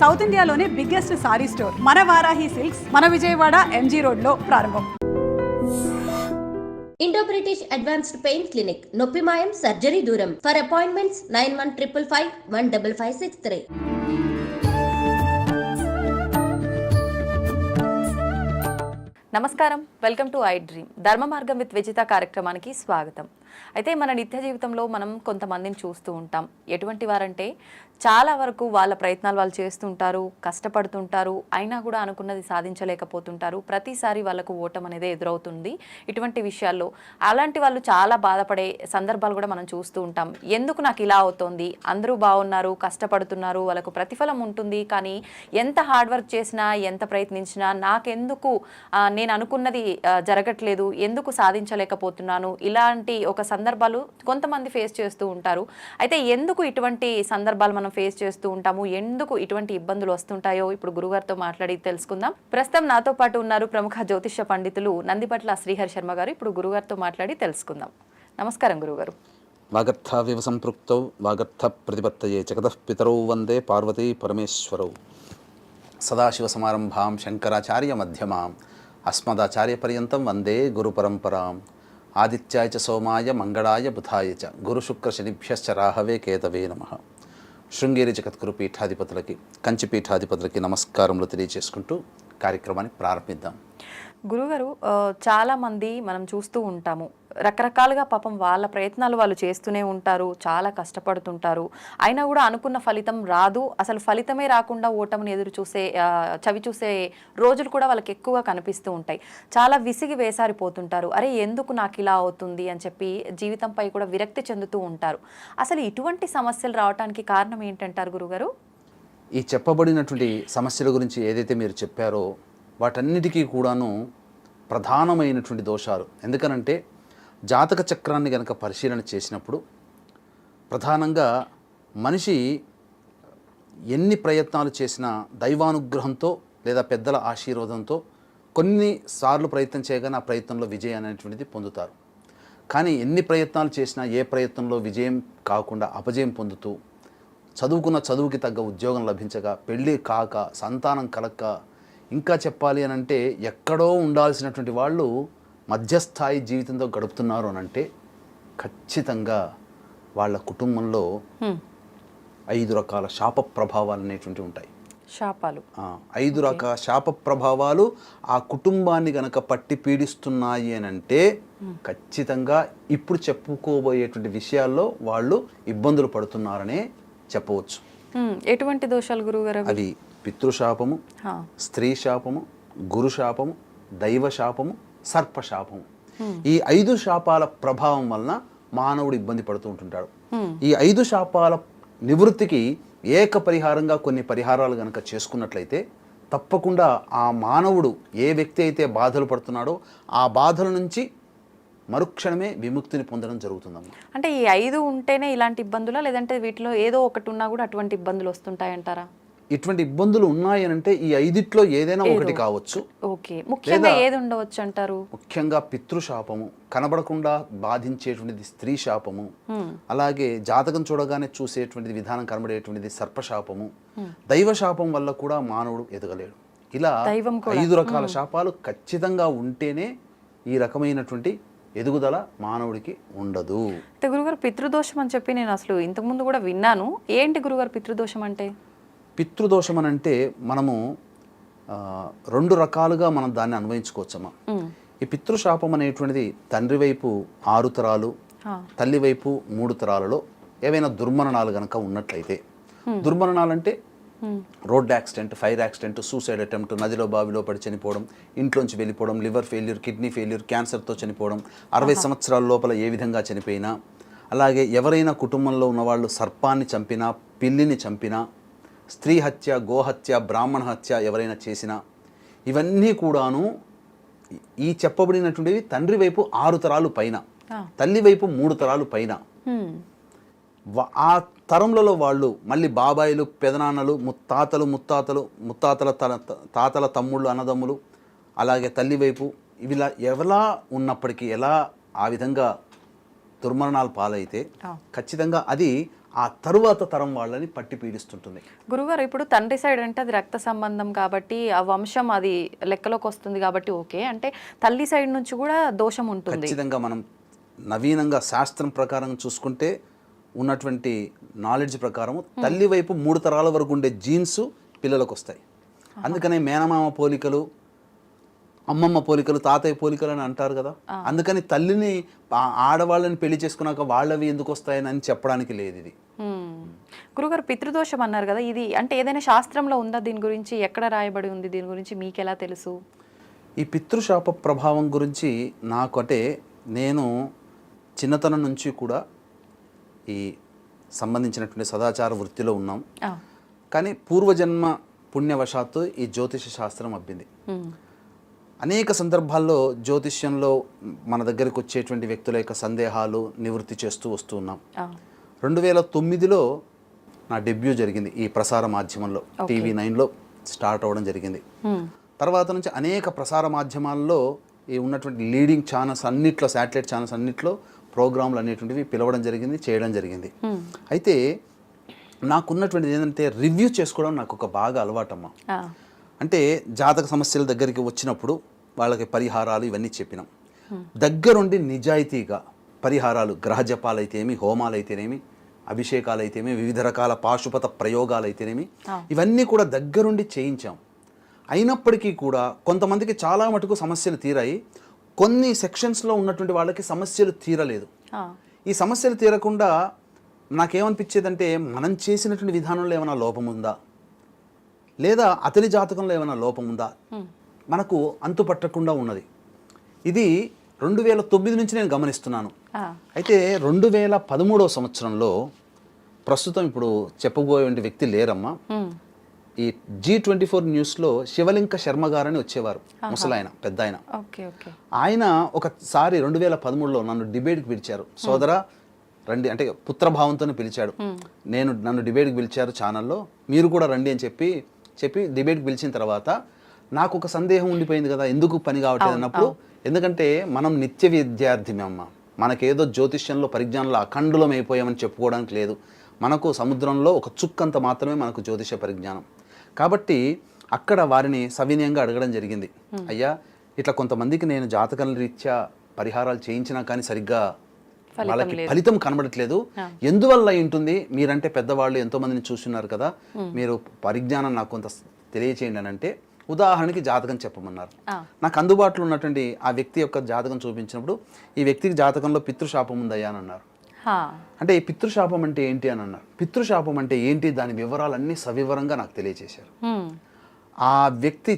South ఇండియాలోనే biggest sorry store మన Varahi silks మన విజయవాడ ఎంజీ రోడ్ లో ప్రారంభం. Indo British advanced pain clinic, నొప్పి మాయం, సర్జరీ దూరం. For appointments 9155515563. నమస్కారం, వెల్కమ్ టు ఐ డ్రీమ్. ధర్మ మార్గం విత్ విజిత కార్యక్రమానికి స్వాగతం. అయితే మన నిత్య జీవితంలో మనం కొంతమందిని చూస్తూ ఉంటాం. ఎటువంటి వారంటే చాలా వరకు వాళ్ళ ప్రయత్నాలు వాళ్ళు చేస్తుంటారు, కష్టపడుతుంటారు, అయినా కూడా అనుకున్నది సాధించలేకపోతుంటారు. ప్రతిసారి వాళ్ళకు ఓటం అనేది ఎదురవుతుంది. ఇటువంటి విషయాల్లో అలాంటి వాళ్ళు చాలా బాధపడే సందర్భాలు కూడా మనం చూస్తూ ఉంటాం. ఎందుకు నాకు ఇలా అవుతోంది, అందరూ బాగున్నారు, కష్టపడుతున్నారు, వాళ్ళకు ప్రతిఫలం ఉంటుంది, కానీ ఎంత హార్డ్ వర్క్ చేసినా ఎంత ప్రయత్నించినా నాకెందుకు నేను అనుకున్నది జరగట్లేదు, ఎందుకు సాధించలేకపోతున్నాను, ఇలాంటి ఒక సందర్భాలు కొంతమంది ఫేస్ చేస్తూ ఉంటారు. అయితే ఎందుకు ఇటువంటి సందర్భాలు మనం ఫేస్ చేస్తూ ఉంటాము, ఎందుకు ఇటువంటి ఇబ్బందులు వస్తుంటాయో ఇప్పుడు గురుగారితో మాట్లాడి తెలుసుకుందాం. ప్రస్తుతం నాతో పాటు ఉన్నారు ప్రముఖ జ్యోతిష్య పండితులు నందిపట్ల శ్రీహరి శర్మ గారు. ఇప్పుడు గురుగారితో మాట్లాడి తెలుసుకుందాం. నమస్కారం గురుగారు. వాగర్థావివ సంపృక్తౌ వాగర్థ ప్రతిపత్తయే జగతః పితరౌ వందే పార్వతీ పరమేశ్వరౌ. సదాశివ సమారంభాం శంకరాచార్య మధ్యమాం అస్మదాచార్య పర్యంతం వందే గురు పరంపరాం. ఆదిత్యాయ చ సోమాయ మంగళాయ బుధాయ చ గురు శుక్ర శనిభ్యశ్చ రాహవే కేతవే నమః. శృంగేరి జగద్గురు పీఠాధిపతులకి, కంచి పీఠాధిపతులకి నమస్కారములు తెలియజేసుకుంటూ కార్యక్రమాన్ని ప్రారంభిద్దాం. గురుగారు, చాలామంది మనం చూస్తూ ఉంటాము, రకరకాలుగా పాపం వాళ్ళ ప్రయత్నాలు వాళ్ళు చేస్తూనే ఉంటారు, చాలా కష్టపడుతుంటారు, అయినా కూడా అనుకున్న ఫలితం రాదు. అసలు ఫలితమే రాకుండా ఓటమిని ఎదురు చూసే చవి చూసే రోజులు కూడా వాళ్ళకి ఎక్కువగా కనిపిస్తూ ఉంటాయి. చాలా విసిగి వేసారిపోతుంటారు. అరే ఎందుకు నాకు ఇలా అవుతుంది అని చెప్పి జీవితంపై కూడా విరక్తి చెందుతూ ఉంటారు. అసలు ఇటువంటి సమస్యలు రావడానికి కారణం ఏంటంటారు గురుగారు? ఈ చెప్పబడినటువంటి సమస్యల గురించి ఏదైతే మీరు చెప్పారో వాటన్నిటికీ కూడాను ప్రధానమైనటువంటి దోషాలు. ఎందుకనంటే జాతక చక్రాన్ని కనుక పరిశీలన చేసినప్పుడు ప్రధానంగా మనిషి ఎన్ని ప్రయత్నాలు చేసినా దైవానుగ్రహంతో లేదా పెద్దల ఆశీర్వాదంతో కొన్నిసార్లు ప్రయత్నం చేయగానే ఆ ప్రయత్నంలో విజయం అనేటువంటిది పొందుతారు. కానీ ఎన్ని ప్రయత్నాలు చేసినా ఏ ప్రయత్నంలో విజయం కాకుండా అపజయం పొందుతూ చదువుకున్న చదువుకి తగ్గ ఉద్యోగం లభించక, పెళ్ళి కాక, సంతానం కలక్క, ఇంకా చెప్పాలి అని అంటే ఎక్కడో ఉండాల్సినటువంటి వాళ్ళు మధ్యస్థాయి జీవితంతో గడుపుతున్నారు అని అంటే ఖచ్చితంగా వాళ్ళ కుటుంబంలో 5 రకాల శాప ప్రభావాలు అనేటువంటివి ఉంటాయి. శాపాలు 5 రకాల శాప ప్రభావాలు ఆ కుటుంబాన్ని గనక పట్టి పీడిస్తున్నాయి అని అంటే ఖచ్చితంగా ఇప్పుడు చెప్పుకోబోయేటువంటి విషయాల్లో వాళ్ళు ఇబ్బందులు పడుతున్నారనే చెప్పవచ్చు. ఎటువంటి దోషాలు గురుగారు? అవి పితృశాపము, స్త్రీ శాపము, గురు శాపము, దైవ శాపము, సర్పశాపము. ఈ 5 శాపాల ప్రభావం వలన మానవుడు ఇబ్బంది పడుతూ ఉంటుంటాడు. ఈ 5 శాపాల నివృత్తికి ఏక పరిహారంగా కొన్ని పరిహారాలు కనుక చేసుకున్నట్లయితే తప్పకుండా ఆ మానవుడు ఏ వ్యక్తి అయితే బాధలు పడుతున్నాడో ఆ బాధల నుంచి మరుక్షణమే విముక్తిని పొందడం జరుగుతుందమ్మా. అంటే ఈ 5 ఉంటేనే ఇలాంటి ఇబ్బందులా, లేదంటే వీటిలో ఏదో ఒకటి ఉన్నా కూడా అటువంటి ఇబ్బందులు వస్తుంటాయంటారా? ఇటువంటి ఇబ్బందులు ఉన్నాయనంటే ఈ 5ట్లో ఏదైనా ఒకటి కావచ్చు. ఓకే, ముఖ్యంగా ఏది ఉండవచ్చు అంటారు? ముఖ్యంగా పితృశాపము, కనబడకుండా బాధించేటువంటిది స్త్రీ శాపము, అలాగే జాతకం చూడగానే చూసేటువంటిది విధానం కనబడేటువంటిది సర్పశాపము, దైవ శాపం వల్ల కూడా మానవుడు ఎదగలేడు. ఇలా 5 రకాల శాపాలు ఖచ్చితంగా ఉంటేనే ఈ రకమైనటువంటి ఎదుగుదల మానవుడికి ఉండదు. గురుగారు, పితృదోషం అని చెప్పి నేను అసలు ఇంతకుముందు కూడా విన్నాను. ఏంటి గురుగారు పితృదోషం అంటే? పితృదోషం అని అంటే మనము 2 రకాలుగా మనం దాన్ని అన్వయించుకోవచ్చమ్మా. ఈ పితృశాపం అనేటువంటిది తండ్రి వైపు 6 తరాలు, తల్లి వైపు 3 తరాలలో ఏవైనా దుర్మరణాలు కనుక ఉన్నట్లయితే, దుర్మరణాలంటే road accident, fire accident, suicide attempt, నదిలో బావిలో పడి చనిపోవడం, ఇంట్లోంచి వెళ్ళిపోవడం, లివర్ ఫెయిల్యూర్, కిడ్నీ ఫెయిల్యూర్, క్యాన్సర్తో చనిపోవడం, 60 సంవత్సరాల లోపల ఏ విధంగా చనిపోయినా, అలాగే ఎవరైనా కుటుంబంలో ఉన్నవాళ్ళు సర్పాన్ని చంపినా, పిల్లిని చంపినా, స్త్రీ హత్య, గోహత్య, బ్రాహ్మణ హత్య ఎవరైనా చేసినా, ఇవన్నీ కూడాను ఈ చెప్పబడినటువంటివి తండ్రి వైపు 6 తరాలు పైన, తల్లి వైపు 3 తరాలు పైన. ఆ తరంలో వాళ్ళు మళ్ళీ బాబాయిలు, పెదనాన్నలు, ముత్తాతల తాతల తమ్ముళ్ళు, అన్నదమ్ములు, అలాగే తల్లి వైపు ఇవిలా ఎవలా ఉన్నప్పటికీ ఎలా ఆ విధంగా దుర్మరణాలు పాలైతే ఖచ్చితంగా అది ఆ తరువాత తరం వాళ్ళని పట్టి పీడిస్తుంటుంది. గురుగారు ఇప్పుడు తండ్రి సైడ్ అంటే అది రక్త సంబంధం కాబట్టి ఆ వంశం అది లెక్కలోకి వస్తుంది కాబట్టి ఓకే, అంటే తల్లి సైడ్ నుంచి కూడా దోషం ఉంటుంది. ఖచ్చితంగా మనం నవీనంగా శాస్త్రం ప్రకారం చూసుకుంటే ఉన్నటువంటి నాలెడ్జ్ ప్రకారం తల్లి వైపు 3 తరాల వరకు ఉండే జీన్స్ పిల్లలకు వస్తాయి. అందుకనే మేనమామ పోలికలు, అమ్మమ్మ పోలికలు, తాతయ్య పోలికలు అని అంటారు కదా. అందుకని తల్లిని ఆడవాళ్ళని పెళ్లి చేసుకున్నాక వాళ్ళవి ఎందుకు వస్తాయని అని చెప్పడానికి లేదు. ఇది గురుగారు పితృదోషం అన్నారు కదా, ఇది అంటే ఏదైనా శాస్త్రంలో ఉందా దీని గురించి, ఎక్కడ రాయబడి ఉంది దీని గురించి, మీకు ఎలా తెలుసు? ఈ పితృశాప ప్రభావం గురించి నాకు అంటే నేను చిన్నతనం నుంచి కూడా ఈ సంబంధించినటువంటి సదాచార వృత్తిలో ఉన్నాం. కానీ పూర్వజన్మ పుణ్యవశాత్తు ఈ జ్యోతిష శాస్త్రం అబ్బింది. అనేక సందర్భాల్లో జ్యోతిష్యంలో మన దగ్గరికి వచ్చేటువంటి వ్యక్తుల యొక్క సందేహాలు నివృత్తి చేస్తూ వస్తూ ఉన్నాం. 2009లో నా డెబ్యూ జరిగింది ఈ ప్రసార మాధ్యమంలో, TV 9లో స్టార్ట్ అవ్వడం జరిగింది. తర్వాత నుంచి అనేక ప్రసార మాధ్యమాల్లో ఈ ఉన్నటువంటి లీడింగ్ ఛానల్స్ అన్నిట్లో, శాటిలైట్ ఛానల్స్ అన్నిట్లో ప్రోగ్రాంలు అనేటువంటివి పిలవడం జరిగింది, చేయడం జరిగింది. అయితే నాకున్నటువంటిది ఏంటంటే రివ్యూ చేసుకోవడం నాకు ఒక బాగా అలవాటమ్మా. అంటే జాతక సమస్యల దగ్గరికి వచ్చినప్పుడు వాళ్ళకి పరిహారాలు ఇవన్నీ చెప్పినాం. దగ్గరుండి నిజాయితీగా పరిహారాలు, గ్రహ జపాలు అయితేనేమి, హోమాలు అయితేనేమి, అభిషేకాలు అయితేనేమి, వివిధ రకాల పాశుపత ప్రయోగాలు అయితేనేమి, ఇవన్నీ కూడా దగ్గరుండి చేయించాం. అయినప్పటికీ కూడా కొంతమందికి చాలా మటుకు సమస్యలు తీరాయి, కొన్ని సెక్షన్స్లో ఉన్నటువంటి వాళ్ళకి సమస్యలు తీరలేదు. ఈ సమస్యలు తీరకుండా నాకేమనిపించేదంటే మనం చేసినటువంటి విధానంలో ఏమైనా లోపం ఉందా, లేదా అతని జాతకంలో ఏమైనా లోపం ఉందా, మనకు అంతుపట్టకుండా ఉన్నది. ఇది 2009 నుంచి నేను గమనిస్తున్నాను. అయితే 2013వ సంవత్సరంలో ప్రస్తుతం ఇప్పుడు చెప్పబోయే వ్యక్తి లేరమ్మా. ఈ G24 న్యూస్లో శివలింక శర్మ గారని వచ్చేవారు, ముసలాయన, పెద్ద ఆయన. ఆయన ఒకసారి 2013లో నన్ను డిబేట్కి పిలిచారు. సోదరా రండి అంటే పుత్రభావంతో పిలిచాడు. నన్ను డిబేట్కి పిలిచారు ఛానల్లో, మీరు కూడా రండి అని చెప్పి డిబేట్కి పిలిచిన తర్వాత నాకు ఒక సందేహం ఉండిపోయింది కదా, ఎందుకు పని కావట్లేదు అన్నప్పుడు, ఎందుకంటే మనం నిత్య విద్యార్థిమే అమ్మ, మనకేదో జ్యోతిష్యంలో పరిజ్ఞానంలో అఖండులం అయిపోయామని చెప్పుకోవడానికి లేదు. మనకు సముద్రంలో ఒక చుక్కంత మాత్రమే మనకు జ్యోతిష పరిజ్ఞానం. కాబట్టి అక్కడ వారిని సవినయంగా అడగడం జరిగింది, అయ్యా ఇట్లా కొంతమందికి నేను జాతకాల రీత్యా పరిహారాలు చేయించినా కానీ సరిగ్గా వాళ్ళకి ఫలితం కనబడట్లేదు, ఎందువల్ల ఉంటుంది? మీరంటే పెద్దవాళ్ళు ఎంతో మందిని చూస్తున్నారు కదా, మీరు పరిజ్ఞానం నాకు కొంత తెలియచేయండి అని అంటే ఉదాహరణకి జాతకం చెప్పమన్నారు. నాకు అందుబాటులో ఉన్నటువంటి ఆ వ్యక్తి యొక్క జాతకం చూపించినప్పుడు, ఈ వ్యక్తికి జాతకంలో పితృశాపం ఉందయ్యా అని అన్నారు. అంటే ఈ పితృశాపం అంటే ఏంటి అని అన్నారు. పితృశాపం అంటే ఏంటి, దాని వివరాలన్నీ సవివరంగా నాకు తెలియజేశారు. ఆ వ్యక్తి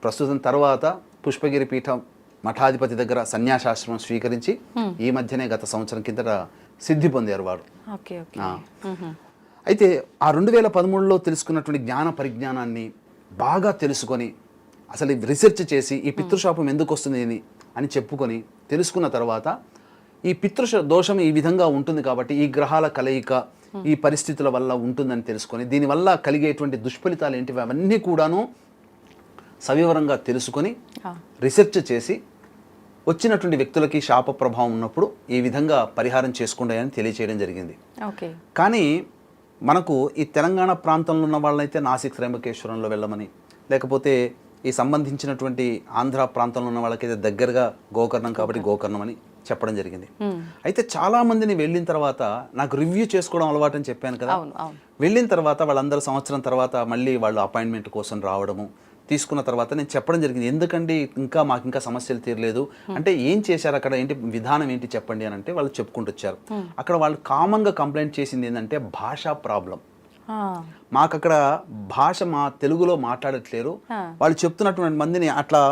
ప్రస్తుతం తర్వాత పుష్పగిరి పీఠం మఠాధిపతి దగ్గర సన్యాసాశ్రమం స్వీకరించి ఈ మధ్యనే గత సంవత్సరం కిందట సిద్ధి పొందారు వాడు. అయితే ఆ 2013లో తెలుసుకున్నటువంటి జ్ఞాన పరిజ్ఞానాన్ని బాగా తెలుసుకొని అసలు రీసెర్చ్ చేసి ఈ పితృశాపం ఎందుకు వస్తుంది అని చెప్పుకొని తెలుసుకున్న తర్వాత ఈ దోషం ఈ విధంగా ఉంటుంది కాబట్టి ఈ గ్రహాల కలయిక ఈ పరిస్థితుల వల్ల ఉంటుందని తెలుసుకొని దీనివల్ల కలిగేటువంటి దుష్ఫలితాలు ఏంటివి అవన్నీ కూడాను సవివరంగా తెలుసుకొని రీసెర్చ్ చేసి వచ్చినటువంటి వ్యక్తులకి శాప ప్రభావం ఉన్నప్పుడు ఈ విధంగా పరిహారం చేసుకోండి అని తెలియచేయడం జరిగింది. కానీ మనకు ఈ తెలంగాణ ప్రాంతంలో ఉన్న వాళ్ళైతే నాసిక్ త్రయంబకేశ్వరంలో వెళ్ళమని, లేకపోతే ఈ సంబంధించినటువంటి ఆంధ్ర ప్రాంతంలో ఉన్న వాళ్ళకైతే దగ్గరగా గోకర్ణం కాబట్టి గోకర్ణం అని చెప్పడం జరిగింది. అయితే చాలా మందిని వెళ్ళిన తర్వాత నాకు రివ్యూ చేసుకోవడం అలవాటు అని చెప్పాను కదా, వెళ్ళిన తర్వాత వాళ్ళందరూ సంవత్సరం తర్వాత మళ్ళీ వాళ్ళు అపాయింట్మెంట్ కోసం రావడము, తీసుకున్న తర్వాత నేను చెప్పడం జరిగింది, ఎందుకండి మాకు ఇంకా సమస్యలు తీరలేదు అంటే, ఏం చేశారు అక్కడ, ఏంటి విధానం ఏంటి చెప్పండి అని అంటే వాళ్ళు చెప్పుకుంటూ వచ్చారు. అక్కడ వాళ్ళు కామన్గా కంప్లైంట్ చేసింది ఏంటంటే భాషా ప్రాబ్లం. మాకు అక్కడ భాష మా తెలుగులో మాట్లాడట్లేరు, వాళ్ళు చెప్తున్నటువంటి మందిని అట్లా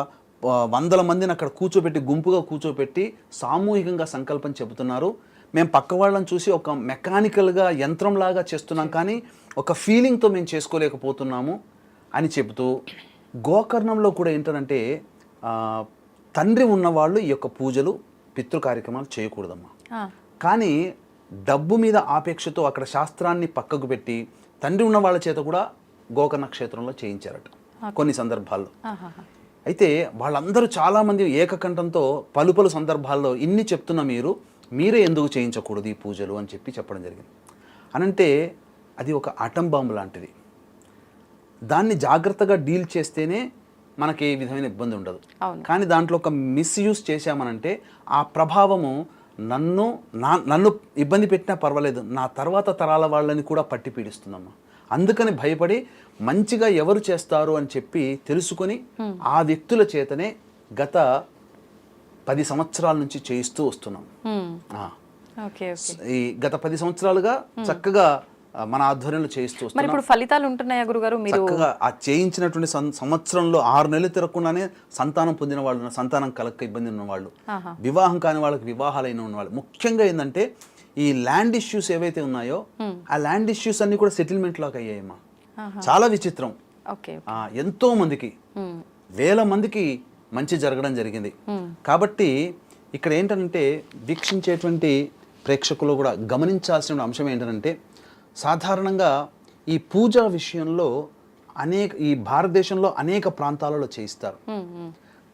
100 మందిని అక్కడ కూర్చోబెట్టి గుంపుగా కూర్చోబెట్టి సామూహికంగా సంకల్పం చెబుతున్నారు, మేము పక్క వాళ్ళని చూసి ఒక మెకానికల్గా యంత్రంలాగా చేస్తున్నాం కానీ ఒక ఫీలింగ్తో మేము చేసుకోలేకపోతున్నాము అని చెబుతూ, గోకర్ణంలో కూడా ఏంటంటే తండ్రి ఉన్నవాళ్ళు ఈ యొక్క పూజలు పితృ కార్యక్రమాలు చేయకూడదమ్మా, కానీ డబ్బు మీద ఆపేక్షతో అక్కడ శాస్త్రాన్ని పక్కకు పెట్టి తండ్రి ఉన్న వాళ్ళ చేత కూడా గోకర్ణ క్షేత్రంలో చేయించారట కొన్ని సందర్భాల్లో. అయితే వాళ్ళందరూ చాలామంది ఏకకంఠంతో పలు సందర్భాల్లో ఇన్ని చెప్తున్న మీరే ఎందుకు చేయించకూడదు ఈ పూజలు అని చెప్పడం జరిగింది. అనంటే అది ఒక ఆటం బాంబు లాంటిది. దాన్ని జాగ్రత్తగా డీల్ చేస్తేనే మనకి ఏ విధమైన ఇబ్బంది ఉండదు. కానీ దాంట్లో ఒక మిస్యూజ్ చేశామనంటే ఆ ప్రభావము నన్ను ఇబ్బంది పెట్టినా పర్వాలేదు, నా తర్వాత తరాల వాళ్ళని కూడా పట్టి పీడిస్తుందమ్మా. అందుకని భయపడి మంచిగా ఎవరు చేస్తారు అని చెప్పి తెలుసుకొని ఆ వ్యక్తుల చేతనే గత 10 సంవత్సరాల నుంచి చేయిస్తూ వస్తున్నాం. ఈ గత 10 సంవత్సరాలుగా చక్కగా మన ఆధ్వర్యంలో చేయిస్తూ వస్తున్నాం. ఇప్పుడు ఫలితాలు ఉంటున్నాయా గురుగారు? మీరు చక్కగా ఆ చేయించినటువంటి సంవత్సరంలో 6 నెలలు తిరగకుండానే సంతానం పొందిన వాళ్ళు, సంతానం కలక్క ఇబ్బంది ఉన్న వాళ్ళు, వివాహం కాని వాళ్ళకి వివాహాలైన ఉన్న వాళ్ళు, ముఖ్యంగా ఏంటంటే ఈ ల్యాండ్ ఇష్యూస్ ఏవైతే ఉన్నాయో ఆ ల్యాండ్ ఇష్యూస్ అన్ని కూడా సెటిల్మెంట్ లాగా అయ్యాయమ్మా. చాలా విచిత్రం. ఎంతో మందికి, వేల మందికి మంచి జరగడం జరిగింది. కాబట్టి ఇక్కడ ఏంటంటే వీక్షించేటువంటి ప్రేక్షకులు కూడా గమనించాల్సిన అంశం ఏంటంటే, సాధారణంగా ఈ పూజా విషయంలో ఈ భారతదేశంలో అనేక ప్రాంతాలలో చేయిస్తారు.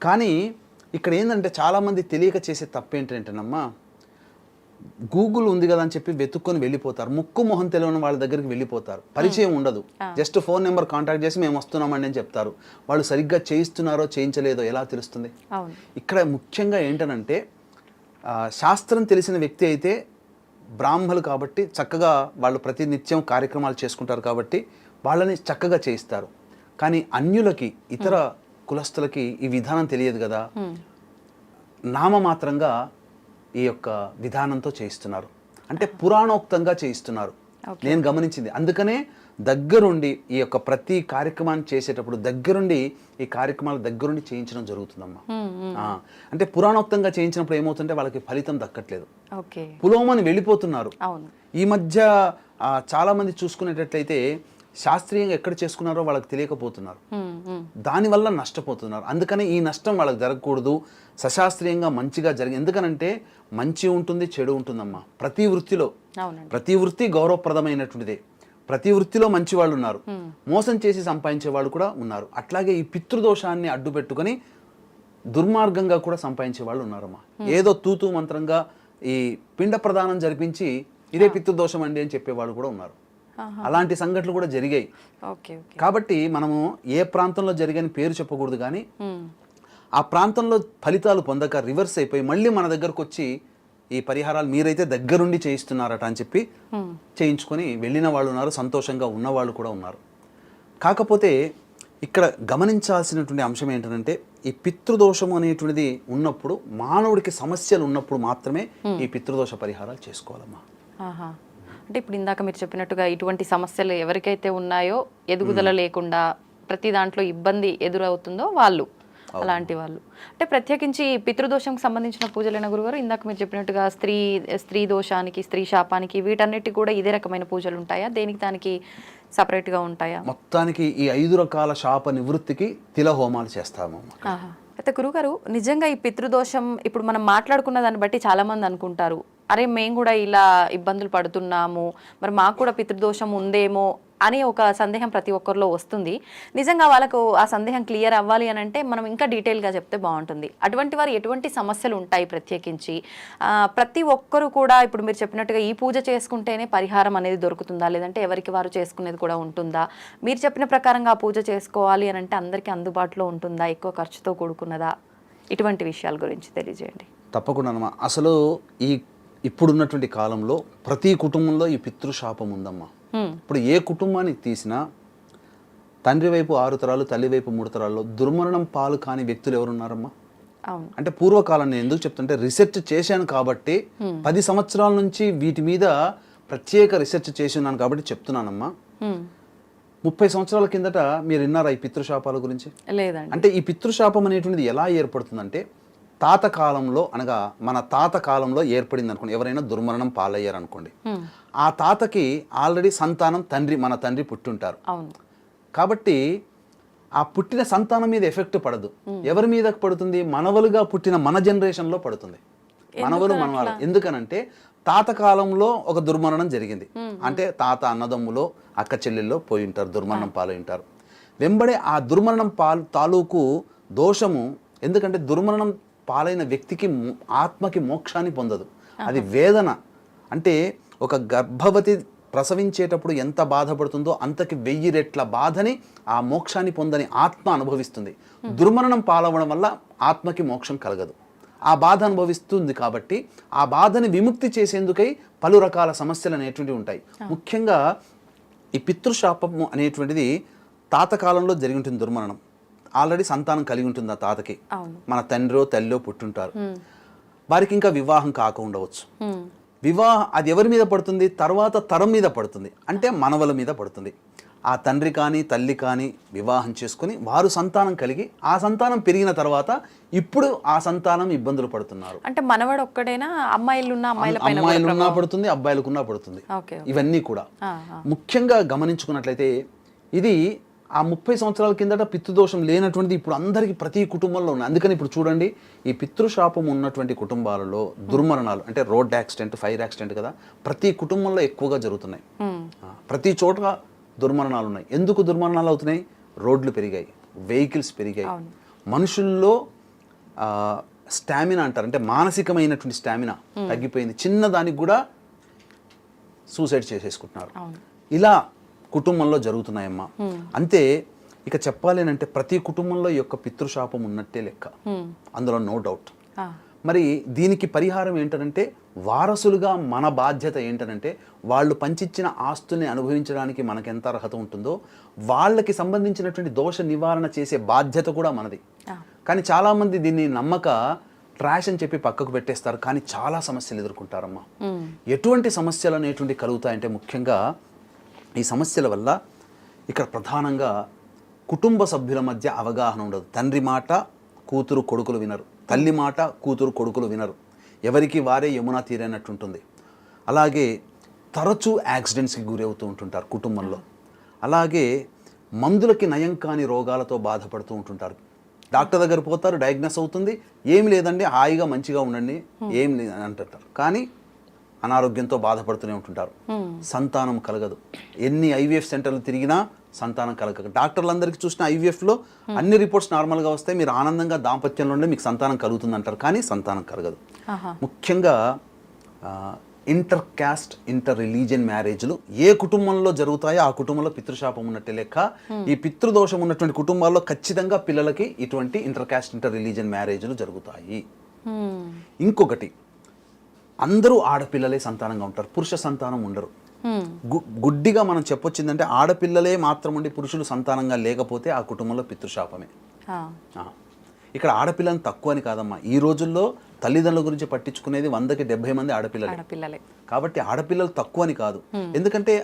కానీ ఇక్కడ ఏంటంటే చాలామంది తెలియక చేసే తప్పు ఏంటంటేనమ్మా, గూగుల్ ఉంది కదా అని చెప్పి వెతుక్కొని వెళ్ళిపోతారు. ముక్కు మొహం తెలియని వాళ్ళ దగ్గరికి వెళ్ళిపోతారు. పరిచయం ఉండదు. జస్ట్ ఫోన్ నెంబర్ కాంటాక్ట్ చేసి మేము వస్తున్నామండి అని చెప్తారు. వాళ్ళు సరిగ్గా చేయిస్తున్నారో చేయించలేదో ఎలా తెలుస్తుంది? ఇక్కడ ముఖ్యంగా ఏంటనంటే శాస్త్రం తెలిసిన వ్యక్తి అయితే బ్రాహ్మలు కాబట్టి చక్కగా వాళ్ళు ప్రతినిత్యం కార్యక్రమాలు చేసుకుంటారు కాబట్టి వాళ్ళని చక్కగా చేయిస్తారు. కానీ అన్యులకి, ఇతర కులస్తులకి ఈ విధానం తెలియదు కదా, నామమాత్రంగా ఈ యొక్క విధానంతో చేయిస్తున్నారు. అంటే పురాణోక్తంగా చేయిస్తున్నారు. నేను గమనించింది. అందుకనే దగ్గరుండి ఈ యొక్క ప్రతి కార్యక్రమాన్ని చేసేటప్పుడు దగ్గరుండి ఈ కార్యక్రమాలు దగ్గరుండి చేయించడం జరుగుతుందమ్మా. అంటే పురాణోక్తంగా చేయించినప్పుడు ఏమవుతుంటే వాళ్ళకి ఫలితం దక్కట్లేదు, పులోమని వెళ్ళిపోతున్నారు. ఈ మధ్య చాలా మంది చూసుకునేటట్లయితే శాస్త్రీయంగా ఎక్కడ చేసుకున్నారో వాళ్ళకి తెలియకపోతున్నారు, దానివల్ల నష్టపోతున్నారు. అందుకని ఈ నష్టం వాళ్ళకి జరగకూడదు, సశాస్త్రీయంగా మంచిగా జరిగి. ఎందుకనంటే మంచి ఉంటుంది, చెడు ఉంటుందమ్మా. ప్రతి వృత్తి గౌరవప్రదమైనటువంటిదే. ప్రతి వృత్తిలో మంచి వాళ్ళు ఉన్నారు, మోసం చేసి సంపాదించే వాళ్ళు కూడా ఉన్నారు. అట్లాగే ఈ పితృదోషాన్ని అడ్డు పెట్టుకొని దుర్మార్గంగా కూడా సంపాదించే వాళ్ళు ఉన్నారమ్మా. ఏదో తూతూ మంత్రంగా ఈ పిండ ప్రదానం జరిపించి ఇదే పితృదోషం అండి అని చెప్పేవాళ్ళు కూడా ఉన్నారు. అలాంటి సంఘటనలు కూడా జరిగాయి. కాబట్టి మనము ఏ ప్రాంతంలో జరిగని పేరు చెప్పకూడదు, కానీ ఆ ప్రాంతంలో ఫలితాలు పొందక రివర్స్ అయిపోయి మళ్ళీ మన దగ్గరకు వచ్చి ఈ పరిహారాలు మీరైతే దగ్గరుండి చేయిస్తున్నారట అని చెప్పి చేయించుకొని వెళ్ళిన వాళ్ళు ఉన్నారు, సంతోషంగా ఉన్నవాళ్ళు కూడా ఉన్నారు. కాకపోతే ఇక్కడ గమనించాల్సినటువంటి అంశం ఏంటంటే ఈ పితృదోషము అనేటువంటిది ఉన్నప్పుడు, మానవుడికి సమస్యలు ఉన్నప్పుడు మాత్రమే ఈ పితృదోష పరిహారాలు చేసుకోవాలమ్మా. అంటే ఇప్పుడు ఇందాక మీరు చెప్పినట్టుగా ఇటువంటి సమస్యలు ఎవరికైతే ఉన్నాయో, ఎదుగుదల లేకుండా ప్రతి దాంట్లో ఇబ్బంది ఎదురవుతుందో వాళ్ళు, అలాంటి వాళ్ళు అంటే ప్రత్యేకించి పితృదోషంకి సంబంధించిన పూజలైన గురుగారు, ఇందాక మీరు చెప్పినట్టుగా స్త్రీ దోషానికి, స్త్రీ శాపానికి, వీటన్నిటికి కూడా ఇదే రకమైన పూజలు ఉంటాయా? దేనికి దానికి సపరేట్గా ఉంటాయా? మొత్తానికి ఈ 5 రకాల శాప నివృత్తికి తిల హోమాలు చేస్తాము. అయితే గురుగారు, నిజంగా ఈ పితృదోషం ఇప్పుడు మనం మాట్లాడుకున్న దాన్ని బట్టి చాలా మంది అనుకుంటారు, అరే మేము కూడా ఇలా ఇబ్బందులు పడుతున్నాము, మరి మాకు కూడా పితృదోషం ఉందేమో అని ఒక సందేహం ప్రతి ఒక్కరిలో వస్తుంది. నిజంగా వాళ్ళకు ఆ సందేహం క్లియర్ అవ్వాలి అని అంటే మనం ఇంకా డీటెయిల్గా చెప్తే బాగుంటుంది. అటువంటి వారు ఎటువంటి సమస్యలు ఉంటాయి ప్రత్యేకించి? ప్రతి ఒక్కరు కూడా ఇప్పుడు మీరు చెప్పినట్టుగా ఈ పూజ చేసుకుంటేనే పరిహారం అనేది దొరుకుతుందా, లేదంటే ఎవరికి వారు చేసుకునేది కూడా ఉంటుందా? మీరు చెప్పిన ప్రకారంగా ఆ పూజ చేసుకోవాలి అని అంటే అందరికీ అందుబాటులో ఉంటుందా, ఎక్కువ ఖర్చుతో కూడుకున్నదా? ఇటువంటి విషయాల గురించి తెలియజేయండి. తప్పకుండా. అసలు ఇప్పుడున్నటువంటి కాలంలో ప్రతి కుటుంబంలో ఈ పితృశాపం ఉందమ్మా. ఇప్పుడు ఏ కుటుంబానికి తీసినా తండ్రి వైపు 6 తరాలు, తల్లి వైపు 3 తరాల్లో దుర్మరణం పాలు కాని వ్యక్తులు ఎవరున్నారమ్మా? అంటే పూర్వకాలం నేను ఎందుకు చెప్తుంటే రీసెర్చ్ చేశాను కాబట్టి 10 సంవత్సరాల నుంచి వీటి మీద ప్రత్యేక రీసెర్చ్ చేసి ఉన్నాను కాబట్టి చెప్తున్నానమ్మా. 30 సంవత్సరాల కిందట మీరు విన్నారా ఈ పితృశాపాల గురించి? లేదండి. అంటే ఈ పితృశాపం అనేటువంటిది ఎలా ఏర్పడుతుందంటే తాత కాలంలో, అనగా మన తాత కాలంలో ఏర్పడింది అనుకోండి. ఎవరైనా దుర్మరణం పాలయ్యారు అనుకోండి, ఆ తాతకి ఆల్రెడీ సంతానం మన తండ్రి పుట్టుంటారు. కాబట్టి ఆ పుట్టిన సంతానం మీద ఎఫెక్ట్ పడదు. ఎవరి మీద పడుతుంది? మనవలుగా పుట్టిన మన జనరేషన్లో పడుతుంది. మనవాళ్ళు. ఎందుకనంటే తాత కాలంలో ఒక దుర్మరణం జరిగింది అంటే తాత అన్నదమ్ములో, అక్క చెల్లెల్లో పోయి ఉంటారు, దుర్మరణం పాలై ఉంటారు. వెంబడే ఆ దుర్మరణం తాలూకు దోషము, ఎందుకంటే దుర్మరణం పాలైన వ్యక్తికి ఆత్మకి మోక్షాన్ని పొందదు, అది వేదన. అంటే ఒక గర్భవతి ప్రసవించేటప్పుడు ఎంత బాధపడుతుందో అంతకి 1000 రెట్ల బాధని ఆ మోక్షాన్ని పొందని ఆత్మ అనుభవిస్తుంది. దుర్మరణం పాలవడం వల్ల ఆత్మకి మోక్షం కలగదు. ఆ బాధ అనుభవిస్తుంది కాబట్టి ఆ బాధని విముక్తి చేసేందుకై పలు రకాల సమస్యలు అనేటువంటివి ఉంటాయి. ముఖ్యంగా ఈ పితృశాపము అనేటువంటిది తాత కాలంలో జరిగి ఉంటుంది. దుర్మరణం ఆల్రెడీ సంతానం కలిగి ఉంటుంది ఆ తాతకి, మన తండ్రో తల్లో పుట్టుంటారు. వారికి ఇంకా వివాహం కాక ఉండవచ్చు. వివాహం అది ఎవరి మీద పడుతుంది? తర్వాత తరం మీద పడుతుంది, అంటే మనవల మీద పడుతుంది. ఆ తండ్రి కానీ తల్లి కానీ వివాహం చేసుకుని వారు సంతానం కలిగి ఆ సంతానం పెరిగిన తర్వాత ఇప్పుడు ఆ సంతానం ఇబ్బందులు పడుతున్నారు. అంటే మనవాడు ఒక్కడైనా అమ్మాయిలున్నా పడుతుంది, అబ్బాయిలకున్నా పడుతుంది. ఇవన్నీ కూడా ముఖ్యంగా గమనించుకున్నట్లయితే ఇది ఆ 30 సంవత్సరాల కిందట పితృదోషం లేనటువంటిది ఇప్పుడు అందరికీ ప్రతి కుటుంబంలో ఉంది. అందుకని ఇప్పుడు చూడండి, ఈ పితృశాపం ఉన్నటువంటి కుటుంబాలలో దుర్మరణాలు అంటే రోడ్ యాక్సిడెంట్, ఫైర్ యాక్సిడెంట్ కదా ప్రతి కుటుంబంలో ఎక్కువగా జరుగుతున్నాయి. ప్రతి చోట దుర్మరణాలు ఉన్నాయి. ఎందుకు దుర్మరణాలు అవుతున్నాయి? రోడ్లు పెరిగాయి, వెహికల్స్ పెరిగాయి, మనుషుల్లో స్టామినా అంటారు, అంటే మానసికమైనటువంటి స్టామినా తగ్గిపోయింది. చిన్నదానికి కూడా సూసైడ్ చేసేసుకుంటున్నారు. ఇలా కుటుంబంలో జరుగుతున్నాయమ్మా. అంతే ఇక చెప్పాలి అంటే ప్రతి కుటుంబంలో ఈ యొక్క పితృశాపం ఉన్నట్టే లెక్క, అందులో నో డౌట్. మరి దీనికి పరిహారం ఏంటంటే వారసులుగా మన బాధ్యత ఏంటంటే వాళ్ళు పంచిచ్చిన ఆస్తుల్ని అనుభవించడానికి మనకెంత అర్హత ఉంటుందో వాళ్ళకి సంబంధించినటువంటి దోష నివారణ చేసే బాధ్యత కూడా మనది. కానీ చాలామంది దీన్ని నమ్మక ట్రాష్ అని చెప్పి పక్కకు పెట్టేస్తారు, కానీ చాలా సమస్యలు ఎదుర్కొంటారమ్మా. ఎటువంటి సమస్యలు అనేటువంటి కలుగుతాయంటే ముఖ్యంగా ఈ సమస్యల వల్ల ఇక్కడ ప్రధానంగా కుటుంబ సభ్యుల మధ్య అవగాహన ఉండదు. తండ్రి మాట కూతురు కొడుకులు వినరు, తల్లి మాట కూతురు కొడుకులు వినరు, ఎవరికి వారే యమునా తీరైనట్టుంటుంది. అలాగే తరచూ యాక్సిడెంట్స్కి గురి అవుతూ ఉంటుంటారు కుటుంబంలో. అలాగే మందులకి నయం కాని రోగాలతో బాధపడుతూ ఉంటుంటారు. డాక్టర్ దగ్గర పోతారు, డయాగ్నోస్ అవుతుంది, ఏం లేదండి హాయిగా మంచిగా ఉండండి ఏం లేదని అంటుంటారు, కానీ అనారోగ్యంతో బాధపడుతూనే ఉంటుంటారు. సంతానం కలగదు. ఎన్ని ఐవీఎఫ్ సెంటర్లు తిరిగినా సంతానం కలగదు. డాక్టర్లందరికీ చూసిన ఐవీఎఫ్లో అన్ని రిపోర్ట్స్ నార్మల్గా వస్తాయి, మీరు ఆనందంగా దాంపత్యంలో ఉండే మీకు సంతానం కలుగుతుంది అంటారు, కానీ సంతానం కలగదు. ముఖ్యంగా ఇంటర్ క్యాస్ట్, ఇంటర్ రిలీజియన్ మ్యారేజ్లు ఏ కుటుంబంలో జరుగుతాయో ఆ కుటుంబంలో పితృశాపం ఉన్నట్టే లెక్క. ఈ పితృదోషం ఉన్నటువంటి కుటుంబాల్లో ఖచ్చితంగా పిల్లలకి ఇటువంటి ఇంటర్ క్యాస్ట్, ఇంటర్ రిలీజియన్ మ్యారేజ్లు జరుగుతాయి. ఇంకొకటి, అందరూ ఆడపిల్లలే సంతానంగా ఉంటారు, పురుష సంతానం ఉండరు. గుడ్డిగా మనం చెప్పొచ్చిందంటే ఆడపిల్లలే మాత్రం ఉండి పురుషులు సంతానంగా లేకపోతే ఆ కుటుంబంలో పితృశాపమే. ఇక్కడ ఆడపిల్లని తక్కువ అని కాదమ్మా, ఈ రోజుల్లో తల్లిదండ్రుల గురించి పట్టించుకునేది 100కి 70 మంది ఆడపిల్లలే. కాబట్టి ఆడపిల్లలు తక్కువ అని కాదు. ఎందుకంటే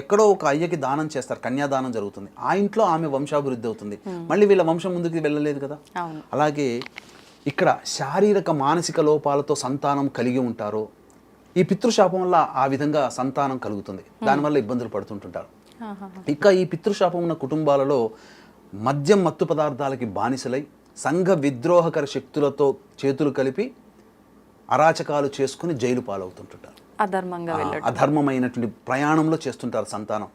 ఎక్కడో ఒక అయ్యకి దానం చేస్తారు, కన్యాదానం జరుగుతుంది, ఆ ఇంట్లో ఆమె వంశాభివృద్ధి అవుతుంది, మళ్ళీ వీళ్ళ వంశం ముందుకు వెళ్ళలేదు కదా. అలాగే ఇక్కడ శారీరక మానసిక లోపాలతో సంతానం కలిగి ఉంటారో ఈ పితృశాపం వల్ల ఆ విధంగా సంతానం కలుగుతుంది, దానివల్ల ఇబ్బందులు పడుతుంటుంటారు. ఇక ఈ పితృశాపం ఉన్న కుటుంబాలలో మద్యం, మత్తు పదార్థాలకి బానిసలై సంఘ విద్రోహకర శక్తులతో చేతులు కలిపి అరాచకాలు చేసుకుని జైలు పాలవుతుంటుంటారు. అధర్మమైనటువంటి ప్రయాణంలో చేస్తుంటారు సంతానం.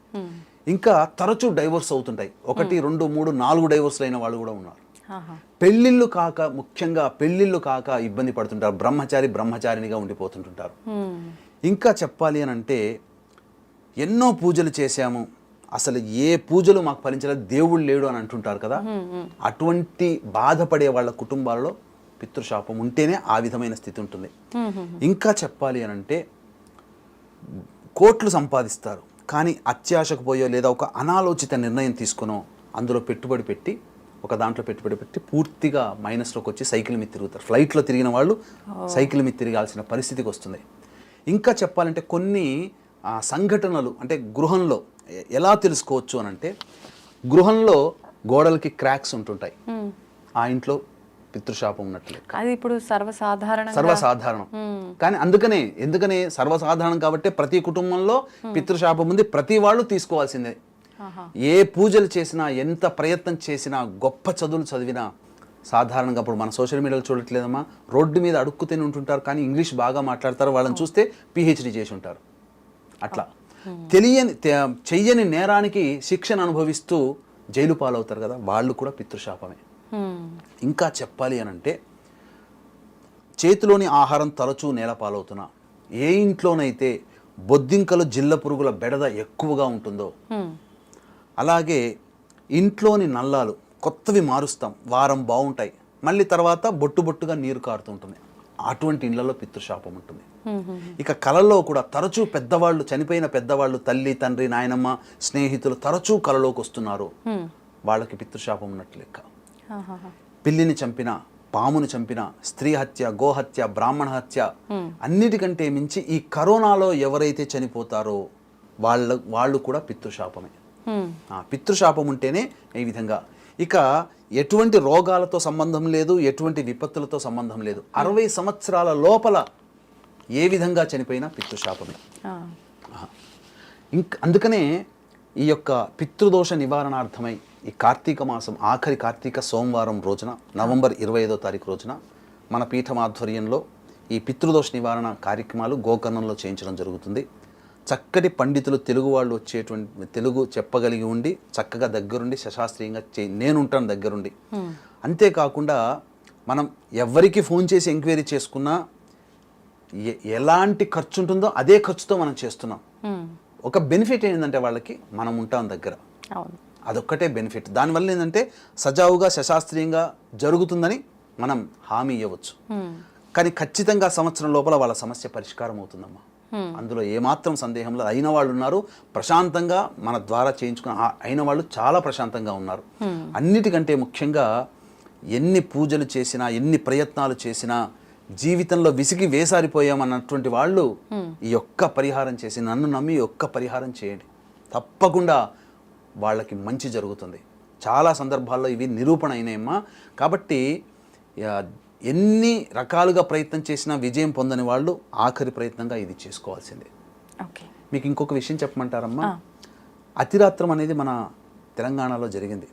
ఇంకా తరచూ డైవోర్స్ అవుతుంటాయి, 1, 2, 3, 4 డైవోర్స్లు అయిన వాళ్ళు కూడా ఉన్నారు. పెళ్ళిళ్ళు కాక, ముఖ్యంగా పెళ్ళిళ్ళు కాక ఇబ్బంది పడుతుంటారు, బ్రహ్మచారినిగా ఉండిపోతుంటుంటారు. ఇంకా చెప్పాలి అని అంటే ఎన్నో పూజలు చేశాము, అసలు ఏ పూజలు మాకు ఫలించలేదు, దేవుడు లేడు అని అంటుంటారు కదా. అటువంటి బాధపడే వాళ్ళ కుటుంబాలలో పితృశాపం ఉంటేనే ఆ విధమైన స్థితి ఉంటుంది. ఇంకా చెప్పాలి అని అంటే కోట్లు సంపాదిస్తారు, కానీ అత్యాశకు పోయో లేదా ఒక అనాలోచిత నిర్ణయం తీసుకునో అందులో పెట్టుబడి పెట్టి పూర్తిగా మైనస్లోకి వచ్చి సైకిల్ మీద తిరుగుతారు. ఫ్లైట్లో తిరిగిన వాళ్ళు సైకిల్ మీద తిరగాల్సిన పరిస్థితికి వస్తుంది. ఇంకా చెప్పాలంటే కొన్ని సంఘటనలు అంటే గృహంలో ఎలా తెలుసుకోవచ్చు అని అంటే, గృహంలో గోడలకి క్రాక్స్ ఉంటుంటాయి, ఆ ఇంట్లో పితృశాపం ఉన్నట్లే. అది ఇప్పుడు సర్వసాధారణం. కానీ ఎందుకనే సర్వసాధారణం కాబట్టి ప్రతి కుటుంబంలో పితృశాపం ఉంది, ప్రతి వాళ్ళు తీసుకోవాల్సిందే. ఏ పూజలు చేసినా, ఎంత ప్రయత్నం చేసినా, గొప్ప చదువులు చదివినా సాధారణంగా ఇప్పుడు మన సోషల్ మీడియాలో చూడట్లేదమ్మా, రోడ్డు మీద అడుక్కుతూనే ఉంటుంటారు, కానీ ఇంగ్లీష్ బాగా మాట్లాడతారు, వాళ్ళని చూస్తే పిహెచ్డి చేసి ఉంటారు. అట్లా చెయ్యని నేరానికి శిక్షణ అనుభవిస్తూ జైలు పాలవుతారు కదా, వాళ్ళు కూడా పితృశాపమే. ఇంకా చెప్పాలి అని అంటే చేతిలోని ఆహారం తరచూ నేల పాలవుతున్నా, ఏ ఇంట్లోనైతే బొద్దింకలు జిల్ల పురుగుల బెడద ఎక్కువగా ఉంటుందో, అలాగే ఇంట్లోని నల్లాలు కొత్తవి మారుస్తాం, వారం బాగుంటాయి, మళ్ళీ తర్వాత బొట్టు బొట్టుగా నీరు కారుతుంటుంది, అటువంటి ఇళ్లలో పితృశాపం ఉంటుంది. ఇక కళల్లో కూడా తరచూ పెద్దవాళ్ళు, చనిపోయిన పెద్దవాళ్ళు, తల్లి తండ్రి నాయనమ్మ స్నేహితులు తరచూ కళలోకి వస్తున్నారు, వాళ్ళకి పితృశాపం ఉన్నట్లు లెక్క. పిల్లిని చంపిన, పామును చంపిన, స్త్రీ హత్య, గోహత్య, బ్రాహ్మణ హత్య, అన్నిటికంటే మించి ఈ కరోనాలో ఎవరైతే చనిపోతారో వాళ్ళు కూడా పితృశాపమే. పితృశాపం ఉంటేనే ఈ విధంగా. ఇక ఎటువంటి రోగాలతో సంబంధం లేదు, ఎటువంటి విపత్తులతో సంబంధం లేదు, 60 సంవత్సరాల లోపల ఏ విధంగా చనిపోయినా పితృశాపమే. అందుకనే ఈ యొక్క పితృదోష నివారణార్థమై ఈ కార్తీక మాసం ఆఖరి కార్తీక సోమవారం రోజున, నవంబర్ 25వ తారీఖు రోజున మన పీఠం ఆధ్వర్యంలో ఈ పితృదోష నివారణ కార్యక్రమాలు గోకర్ణంలో చేయించడం జరుగుతుంది. చక్కటి పండితులు, తెలుగు వాళ్ళు వచ్చేటువంటి, తెలుగు చెప్పగలిగి ఉండి చక్కగా దగ్గరుండి శశాస్త్రీయంగా నేనుంటాను దగ్గరుండి. అంతేకాకుండా మనం ఎవరికి ఫోన్ చేసి ఎంక్వైరీ చేసుకున్నా ఎలాంటి ఖర్చు ఉంటుందో అదే ఖర్చుతో మనం చేస్తున్నాం. ఒక బెనిఫిట్ ఏంటంటే వాళ్ళకి మనం ఉంటాం దగ్గర, అదొక్కటే బెనిఫిట్. దానివల్ల ఏంటంటే సజావుగా శశాస్త్రీయంగా జరుగుతుందని మనం హామీ ఇవ్వచ్చు. కానీ ఖచ్చితంగా సంవత్సరం లోపల వాళ్ళ సమస్య పరిష్కారం అవుతుందమ్మా, అందులో ఏమాత్రం సందేహంలో. అయిన వాళ్ళు ఉన్నారు ప్రశాంతంగా, మన ద్వారా చేయించుకున్న అయిన వాళ్ళు చాలా ప్రశాంతంగా ఉన్నారు. అన్నిటికంటే ముఖ్యంగా ఎన్ని పూజలు చేసినా, ఎన్ని ప్రయత్నాలు చేసినా జీవితంలో విసిగి వేసారిపోయామన్నటువంటి వాళ్ళు ఈ ఒక్క పరిహారం చేసి, నన్ను నమ్మి ఒక్క పరిహారం చేయండి, తప్పకుండా వాళ్ళకి మంచి జరుగుతుంది. చాలా సందర్భాల్లో ఇవి నిరూపణ అయినాయమ్మా. కాబట్టి ఎన్ని రకాలుగా ప్రయత్నం చేసినా విజయం పొందని వాళ్ళు ఆఖరి ప్రయత్నంగా ఇది చేసుకోవాల్సిందే. మీకు ఇంకొక విషయం చెప్పమంటారమ్మా, అతిరాత్రం అనేది మన తెలంగాణలో జరిగింది.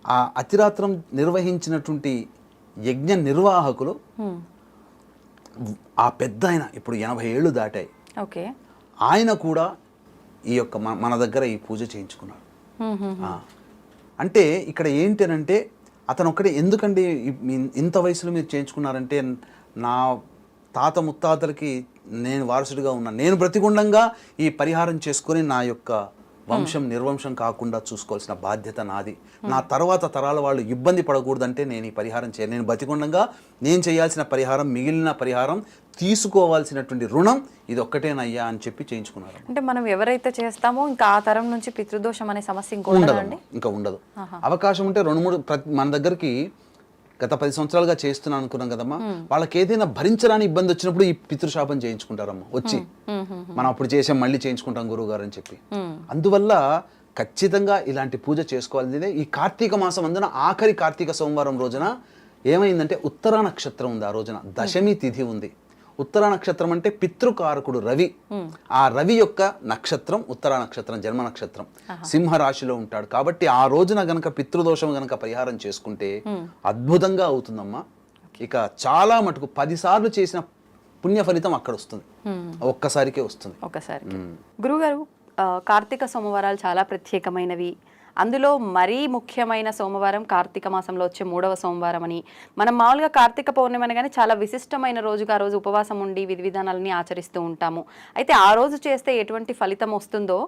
ఆ అతిరాత్రం నిర్వహించినటువంటి యజ్ఞ నిర్వాహకులు ఆ పెద్ద ఆయన, ఇప్పుడు 80 ఏళ్ళు దాటాయి, ఆయన కూడా ఈ యొక్క మన దగ్గర ఈ పూజ చేయించుకున్నాడు. అంటే ఇక్కడ ఏంటనంటే అతను ఒక్కడే, ఎందుకండి ఇంత వయసులో మీరు చేయించుకున్నారంటే, నా తాత ముత్తాతలకి నేను వారసుడిగా ఉన్నా, నేను బ్రతికుండంగా ఈ పరిహారం చేసుకొని నా యొక్క వంశం నిర్వంశం కాకుండా చూసుకోవాల్సిన బాధ్యత నాది. నా తర్వాత తరాల వాళ్ళు ఇబ్బంది పడకూడదంటే నేను ఈ పరిహారం చేయాలి. నేను బతికుండంగా నేను చేయాల్సిన పరిహారం, మిగిలిన పరిహారం తీసుకోవాల్సినటువంటి రుణం ఇది ఒక్కటేనయ్యా అని చెప్పి చేయించుకున్నారు. అంటే మనం ఎవరైతే చేస్తామో ఇంకా ఆ తరం నుంచి పితృదోషం అనే సమస్య ఇంకా ఉండదు. అవకాశం ఉంటే 2-3 మన దగ్గరికి గత 10 సంవత్సరాలుగా చేస్తున్నాను అనుకున్నాం కదమ్మా, వాళ్ళకి ఏదైనా భరించరాని ఇబ్బంది వచ్చినప్పుడు ఈ పితృశాపం చేయించుకుంటారమ్మా వచ్చి, మనం అప్పుడు చేసాం మళ్ళీ చేయించుకుంటాం గురువు గారు అని చెప్పి. అందువల్ల ఖచ్చితంగా ఇలాంటి పూజ చేసుకోవాల్సిందే. ఈ కార్తీక మాసం అందున ఆఖరి కార్తీక సోమవారం రోజున ఏమైందంటే ఉత్తరా నక్షత్రం ఉంది, ఆ రోజున దశమి తిథి ఉంది. ఉత్తరా నక్షత్రం అంటే పితృకారకుడు రవి, ఆ రవి యొక్క నక్షత్రం ఉత్తరా నక్షత్రం, జన్మ నక్షత్రం, సింహరాశిలో ఉంటాడు. కాబట్టి ఆ రోజున గనక పితృదోషం గనక పరిహారం చేసుకుంటే అద్భుతంగా అవుతుందమ్మా. ఇక చాలా మటుకు 10 సార్లు చేసిన పుణ్య ఫలితం అక్కడ వస్తుంది, ఒక్కసారికే వస్తుంది. గురుగారు, కార్తీక సోమవారాలు చాలా ప్రత్యేకమైనవి. అందులో మరీ ముఖ్యమైన సోమవారం కార్తీక మాసంలో వచ్చే 3వ సోమవారం అని, మనం మామూలుగా కార్తీక పౌర్ణమి అనగానే చాలా విశిష్టమైన రోజుగా ఆ రోజు ఉపవాసం ఉండి విధి విధానాలని ఆచరిస్తూ ఉంటాము. అయితే ఆ రోజు చేస్తే ఎటువంటి ఫలితం వస్తుందో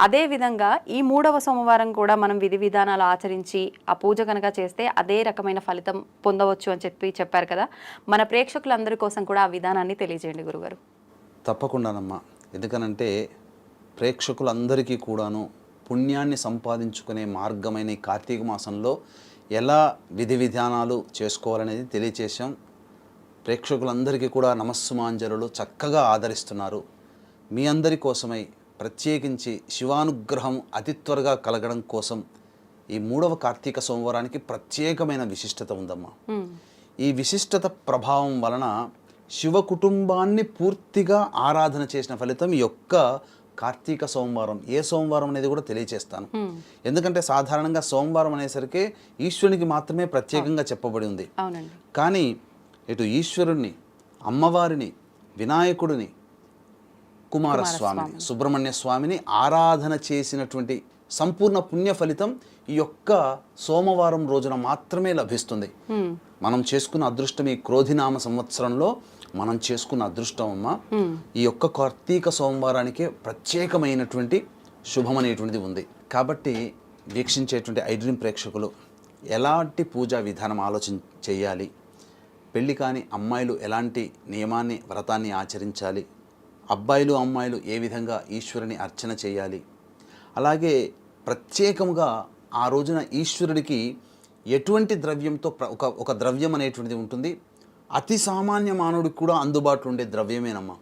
అదే విధంగా ఈ 3వ సోమవారం కూడా మనం విధి విధానాలు ఆచరించి ఆ పూజ కనుక చేస్తే అదే రకమైన ఫలితం పొందవచ్చు అని చెప్పారు కదా. మన ప్రేక్షకులందరి కోసం కూడా ఆ విధానాన్ని తెలియజేయండి గురుగారు. తప్పకుండానమ్మా, ఎందుకనంటే ప్రేక్షకులందరికీ కూడాను పుణ్యాన్ని సంపాదించుకునే మార్గమైన ఈ కార్తీక మాసంలో ఎలా విధి విధానాలు చేసుకోవాలనేది తెలియచేసాం. ప్రేక్షకులందరికీ కూడా నమస్సుమాంజలులు చక్కగా ఆదరిస్తున్నారు. మీ అందరి కోసమై ప్రత్యేకించి శివానుగ్రహం అతి త్వరగా కలగడం కోసం ఈ 3వ కార్తీక సోమవారానికి ప్రత్యేకమైన విశిష్టత ఉందమ్మా. ఈ విశిష్టత ప్రభావం వలన శివ కుటుంబాన్ని పూర్తిగా ఆరాధన చేసిన ఫలితం ఈ యొక్క కార్తీక సోమవారం. ఏ సోమవారం అనేది కూడా తెలియచేస్తాను. ఎందుకంటే సాధారణంగా సోమవారం అనేసరికి ఈశ్వరునికి మాత్రమే ప్రత్యేకంగా చెప్పబడి ఉంది. కానీ ఇటు ఈశ్వరుణ్ణి, అమ్మవారిని, వినాయకుడిని, కుమారస్వామిని, సుబ్రహ్మణ్య స్వామిని ఆరాధన చేసినటువంటి సంపూర్ణ పుణ్య ఫలితం ఈ యొక్క సోమవారం రోజున మాత్రమే లభిస్తుంది. మనం చేసుకున్న అదృష్టం ఈ క్రోధినామ సంవత్సరంలో మనం చేసుకున్న అదృష్టం అమ్మ. ఈ యొక్క కార్తీక సోమవారానికే ప్రత్యేకమైనటువంటి శుభం అనేటువంటిది ఉంది. కాబట్టి వీక్షించేటువంటి ఐడ్రీమ్ ప్రేక్షకులు ఎలాంటి పూజా విధానం చేయాలి, పెళ్లి కాని అమ్మాయిలు ఎలాంటి నియమాన్ని వ్రతాన్ని ఆచరించాలి, అబ్బాయిలు అమ్మాయిలు ఏ విధంగా ఈశ్వరుని అర్చన చేయాలి, అలాగే ప్రత్యేకంగా ఆ రోజున ఈశ్వరుడికి ఎటువంటి ద్రవ్యంతో ఒక ద్రవ్యం అనేటువంటిది ఉంటుంది, అతి సామాన్య మానవుడికి కూడా అందుబాటులో ఉండే ద్రవ్యమేనమ్మా.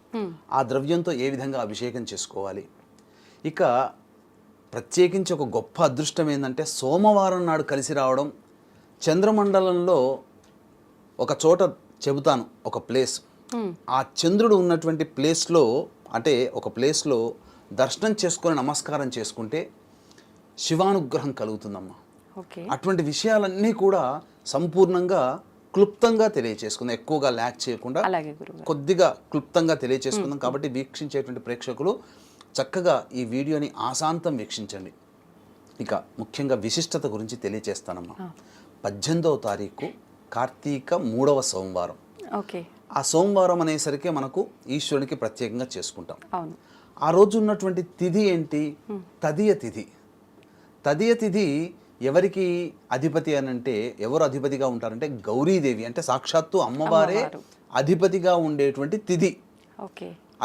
ఆ ద్రవ్యంతో ఏ విధంగా అభిషేకం చేసుకోవాలి. ఇక ప్రత్యేకించి ఒక గొప్ప అదృష్టం ఏంటంటే సోమవారం నాడు కలిసి రావడం. చంద్రమండలంలో ఒక చోట చెబుతాను, ఒక ప్లేస్, ఆ చంద్రుడు ఉన్నటువంటి ప్లేస్లో, అంటే ఒక ప్లేస్లో దర్శనం చేసుకొని నమస్కారం చేసుకుంటే శివానుగ్రహం కలుగుతుందమ్మా. అటువంటి విషయాలన్నీ కూడా సంపూర్ణంగా క్లుప్తంగా తెలియచేసుకుందాం, ఎక్కువగా ల్యాక్ చేయకుండా కొద్దిగా క్లుప్తంగా తెలియచేసుకుందాం. కాబట్టి వీక్షించేటువంటి ప్రేక్షకులు చక్కగా ఈ వీడియోని ఆశాంతం వీక్షించండి. ఇక ముఖ్యంగా విశిష్టత గురించి తెలియచేస్తానమ్మా. 18వ తారీఖు కార్తీక 3వ సోమవారం. ఆ సోమవారం అనేసరికి మనకు ఈశ్వరునికి ప్రత్యేకంగా చేసుకుంటాం. ఆ రోజు ఉన్నటువంటి తిథి ఏంటి? తదియ తిథి. తదియ తిథి ఎవరికి అధిపతి అని అంటే, ఎవరు అధిపతిగా ఉంటారంటే గౌరీదేవి, అంటే సాక్షాత్తు అమ్మవారే అధిపతిగా ఉండేటువంటి తిథి.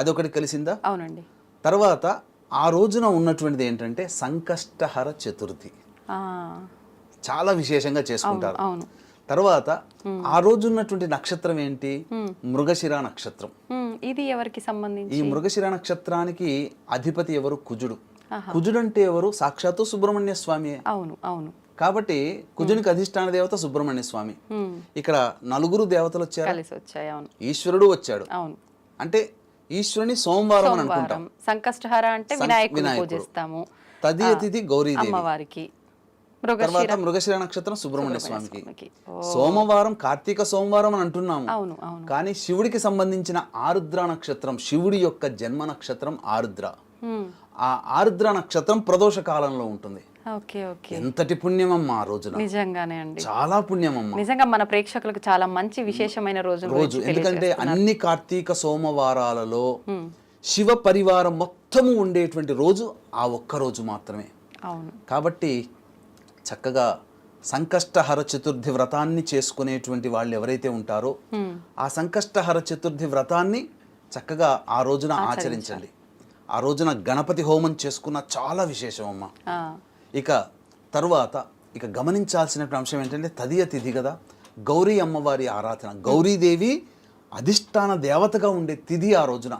అదొకటి కలిసిందా? అవునండి. తర్వాత ఆ రోజున ఉన్నటువంటిది ఏంటంటే సంకష్టహర చతుర్థి, చాలా విశేషంగా చేసుకుంటారు. తర్వాత ఆ రోజు ఉన్నటువంటి నక్షత్రం ఏంటి? మృగశిర నక్షత్రం. ఇది ఎవరికి సంబంధించి? ఈ మృగశిర నక్షత్రానికి అధిపతి ఎవరు? కుజుడు. కుజుడు అంటే ఎవరు? సాక్షాత్తు సుబ్రహ్మణ్య స్వామి. అవును అవును. కాబట్టి కుజునికి అధిష్టాన దేవత సుబ్రహ్మణ్య స్వామి. ఇక్కడ నలుగురు దేవతలు వచ్చారు, ఈశ్వరుడు వచ్చాడు. అంటే ఈశ్వరుని సోమవారం అని అనుకుంటాం. సంకష్టహర అంటే వినాయకుడిని పూజిస్తాము. తదియ తిథి గౌరీదేవి అమ్మవారికి. తర్వాత మృగశిర నక్షత్రం సుబ్రహ్మణ్య స్వామికి. సోమవారం కార్తీక సోమవారం అని అంటున్నాము, కానీ శివుడికి సంబంధించిన ఆరుద్ర నక్షత్రం, శివుడి యొక్క జన్మ నక్షత్రం ఆరుద్ర. ఆ ఆరుద్ర నక్షత్రం ప్రదోష కాలంలో ఉంటుంది. ఎంతటి పుణ్యమమ్మా ఆ రోజున. నిజంగానే అండి, చాలా పుణ్యమమ్మా. నిజంగా మన ప్రేక్షకులకు చాలా మంచి విశేషమైన రోజు. ఎందుకంటే అన్ని కార్తీక సోమవారాలలో శివ పరివారం మొత్తము ఉండేటువంటి రోజు ఆ ఒక్క రోజు మాత్రమే. కాబట్టి చక్కగా సంకష్టహర చతుర్థి వ్రతాన్ని చేసుకునేటువంటి వాళ్ళు ఎవరైతే ఉంటారో ఆ సంకష్టహర చతుర్థి వ్రతాన్ని చక్కగా ఆ రోజున ఆచరించండి. ఆ రోజున గణపతి హోమం చేసుకున్న చాలా విశేషం అమ్మా. ఇక తరువాత ఇక గమనించాల్సినటువంటి అంశం ఏంటంటే తదియ తిథి కదా, గౌరీ అమ్మవారి ఆరాధన. గౌరీదేవి అధిష్టాన దేవతగా ఉండే తిథి ఆ రోజున.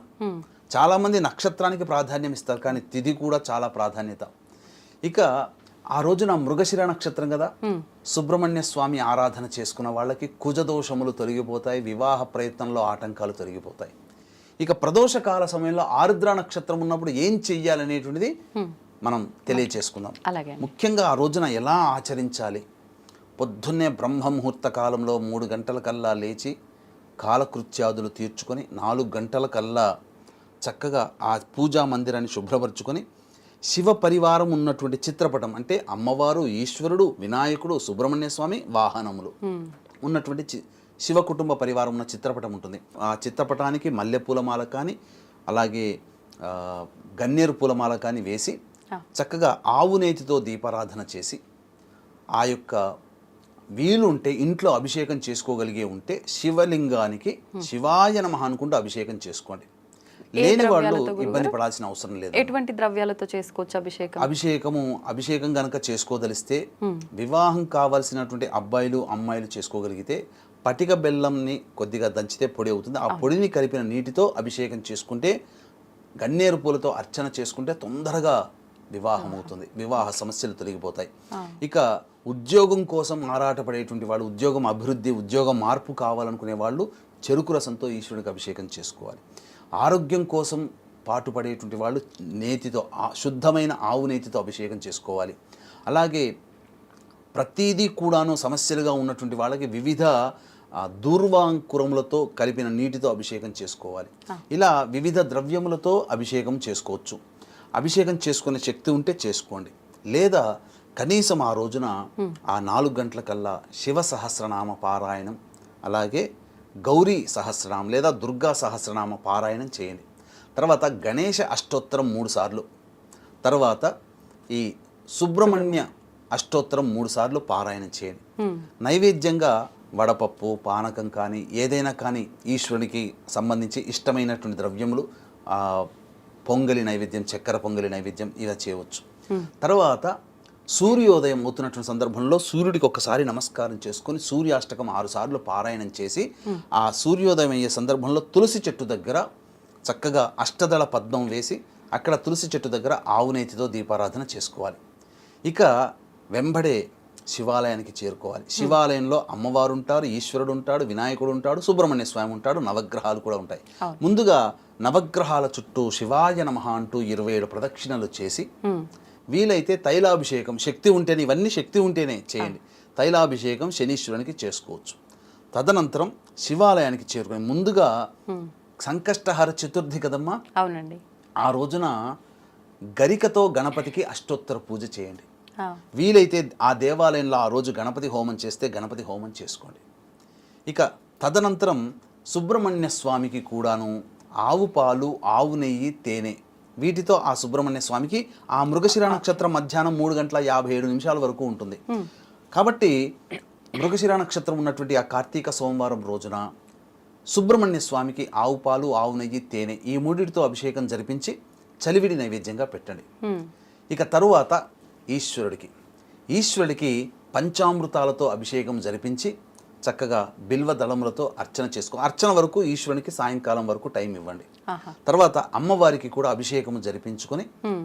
చాలా మంది నక్షత్రానికి ప్రాధాన్యం ఇస్తారు, కానీ తిథి కూడా చాలా ప్రాధాన్యత. ఇక ఆ రోజున మృగశిర నక్షత్రం కదా, సుబ్రహ్మణ్య స్వామి ఆరాధన చేసుకున్న వాళ్ళకి కుజదోషములు తొలగిపోతాయి, వివాహ ప్రయత్నంలో ఆటంకాలు తొలగిపోతాయి. ఇక ప్రదోషకాల సమయంలో ఆరుద్ర నక్షత్రం ఉన్నప్పుడు ఏం చెయ్యాలనేటువంటిది మనం తెలియచేసుకుందాం. ముఖ్యంగా ఆ రోజున ఎలా ఆచరించాలి? పొద్దున్నే బ్రహ్మముహూర్త కాలంలో 3 గంటల కల్లా లేచి కాలకృత్యాదులు తీర్చుకొని 4 గంటల కల్లా చక్కగా ఆ పూజా మందిరాన్ని శుభ్రపరచుకొని శివ పరివారం ఉన్నటువంటి చిత్రపటం, అంటే అమ్మవారు, ఈశ్వరుడు, వినాయకుడు, సుబ్రహ్మణ్య స్వామి వాహనములు ఉన్నటువంటి శివ కుటుంబ పరివారం ఉన్న చిత్రపటం ఉంటుంది. ఆ చిత్రపటానికి మల్లెపూలమాల కానీ అలాగే గన్నేరు పూలమాల కానీ వేసి చక్కగా ఆవు నేతితో దీపారాధన చేసి, ఆ యొక్క వీలుంటే ఇంట్లో అభిషేకం చేసుకోగలిగే ఉంటే శివలింగానికి శివాయ నమః అనుకుంటూ అభిషేకం చేసుకోండి. లేని వాళ్ళు ఇబ్బంది పడాల్సిన అవసరం లేదు. ఎటువంటి ద్రవ్యాలతో చేసుకోవచ్చు అభిషేకం? అభిషేకం గనక చేసుకోదలిస్తే, వివాహం కావాల్సినటువంటి అబ్బాయిలు అమ్మాయిలు చేసుకోగలిగితే పటిక బెల్లంని కొద్దిగా దంచితే పొడి అవుతుంది. ఆ పొడిని కలిపిన నీటితో అభిషేకం చేసుకుంటే, గన్నేరు పూలతో అర్చన చేసుకుంటే తొందరగా వివాహం అవుతుంది, వివాహ సమస్యలు తొలగిపోతాయి. ఇక ఉద్యోగం కోసం ఆరాటపడేటువంటి వాళ్ళు, ఉద్యోగం అభివృద్ధి, ఉద్యోగం మార్పు కావాలనుకునే వాళ్ళు చెరుకు రసంతో ఈశ్వరుడికి అభిషేకం చేసుకోవాలి. ఆరోగ్యం కోసం పాటుపడేటువంటి వాళ్ళు నేతితో, శుద్ధమైన ఆవు నేతితో అభిషేకం చేసుకోవాలి. అలాగే ప్రతిదీ కూడాను సమస్యలుగా ఉన్నటువంటి వాళ్ళకి వివిధ దూర్వాంకురములతో కలిపిన నీటితో అభిషేకం చేసుకోవాలి. ఇలా వివిధ ద్రవ్యములతో అభిషేకం చేసుకోవచ్చు. అభిషేకం చేసుకునే శక్తి ఉంటే చేసుకోండి, లేదా కనీసం ఆ రోజున ఆ 4 గంటల కల్లా శివ సహస్రనామ పారాయణం, అలాగే గౌరీ సహస్రనామం లేదా దుర్గా సహస్రనామ పారాయణం చేయండి. తర్వాత గణేష అష్టోత్తరం 3 సార్లు, తర్వాత ఈ సుబ్రహ్మణ్య అష్టోత్తరం 3 సార్లు పారాయణం చేయండి. నైవేద్యంగా వడపప్పు, పానకం కానీ ఏదైనా కానీ ఈశ్వరునికి సంబంధించి ఇష్టమైనటువంటి ద్రవ్యములు, పొంగలి నైవేద్యం, చక్కెర పొంగలి నైవేద్యం ఇలా చేయవచ్చు. తర్వాత సూర్యోదయం అవుతున్నటువంటి సందర్భంలో సూర్యుడికి ఒకసారి నమస్కారం చేసుకొని సూర్యాష్టకం 6 సార్లు పారాయణం చేసి ఆ సూర్యోదయం అయ్యే సందర్భంలో తులసి చెట్టు దగ్గర చక్కగా అష్టదళ పద్మం వేసి అక్కడ తులసి చెట్టు దగ్గర ఆవు నేతితో దీపారాధన చేసుకోవాలి. ఇక వెంబడే శివాలయానికి చేరుకోవాలి. శివాలయంలో అమ్మవారు ఉంటారు, ఈశ్వరుడు ఉంటాడు, వినాయకుడు ఉంటాడు, సుబ్రహ్మణ్య స్వామి ఉంటాడు, నవగ్రహాలు కూడా ఉంటాయి. ముందుగా నవగ్రహాల చుట్టూ శివాయ నమః అంటూ 27 ప్రదక్షిణలు చేసి వీలైతే తైలాభిషేకం, శక్తి ఉంటేనే, ఇవన్నీ శక్తి ఉంటేనే చేయండి. తైలాభిషేకం శనీశ్వరునికి చేసుకోవచ్చు. తదనంతరం శివాలయానికి చేరుకొని ముందుగా సంకష్టహర చతుర్థి కదమ్మా, అవునండి, ఆ రోజున గరికతో గణపతికి అష్టోత్తర పూజ చేయండి. వీలైతే ఆ దేవాలయంలో ఆ రోజు గణపతి హోమం చేస్తే గణపతి హోమం చేసుకోండి. ఇక తదనంతరం సుబ్రహ్మణ్య స్వామికి కూడాను ఆవు పాలు, ఆవు నెయ్యి, తేనె వీటితో ఆ సుబ్రహ్మణ్య స్వామికి ఆ మృగశిర నక్షత్రం మధ్యాహ్నం 3:57 వరకు ఉంటుంది. కాబట్టి మృగశిర నక్షత్రం ఉన్నటువంటి ఆ కార్తీక సోమవారం రోజున సుబ్రహ్మణ్య స్వామికి ఆవు పాలు, ఆవు నెయ్యి, తేనె ఈ మూడిటితో అభిషేకం జరిపించి చలివిడి నైవేద్యంగా పెట్టండి. ఇక తరువాత ఈశ్వరుడికి పంచామృతాలతో అభిషేకం జరిపించి చక్కగా బిల్వ దళములతో అర్చన చేసుకో. అర్చన వరకు ఈశ్వరునికి సాయంకాలం వరకు టైం ఇవ్వండి. తర్వాత అమ్మవారికి కూడా అభిషేకం జరిపించుకొని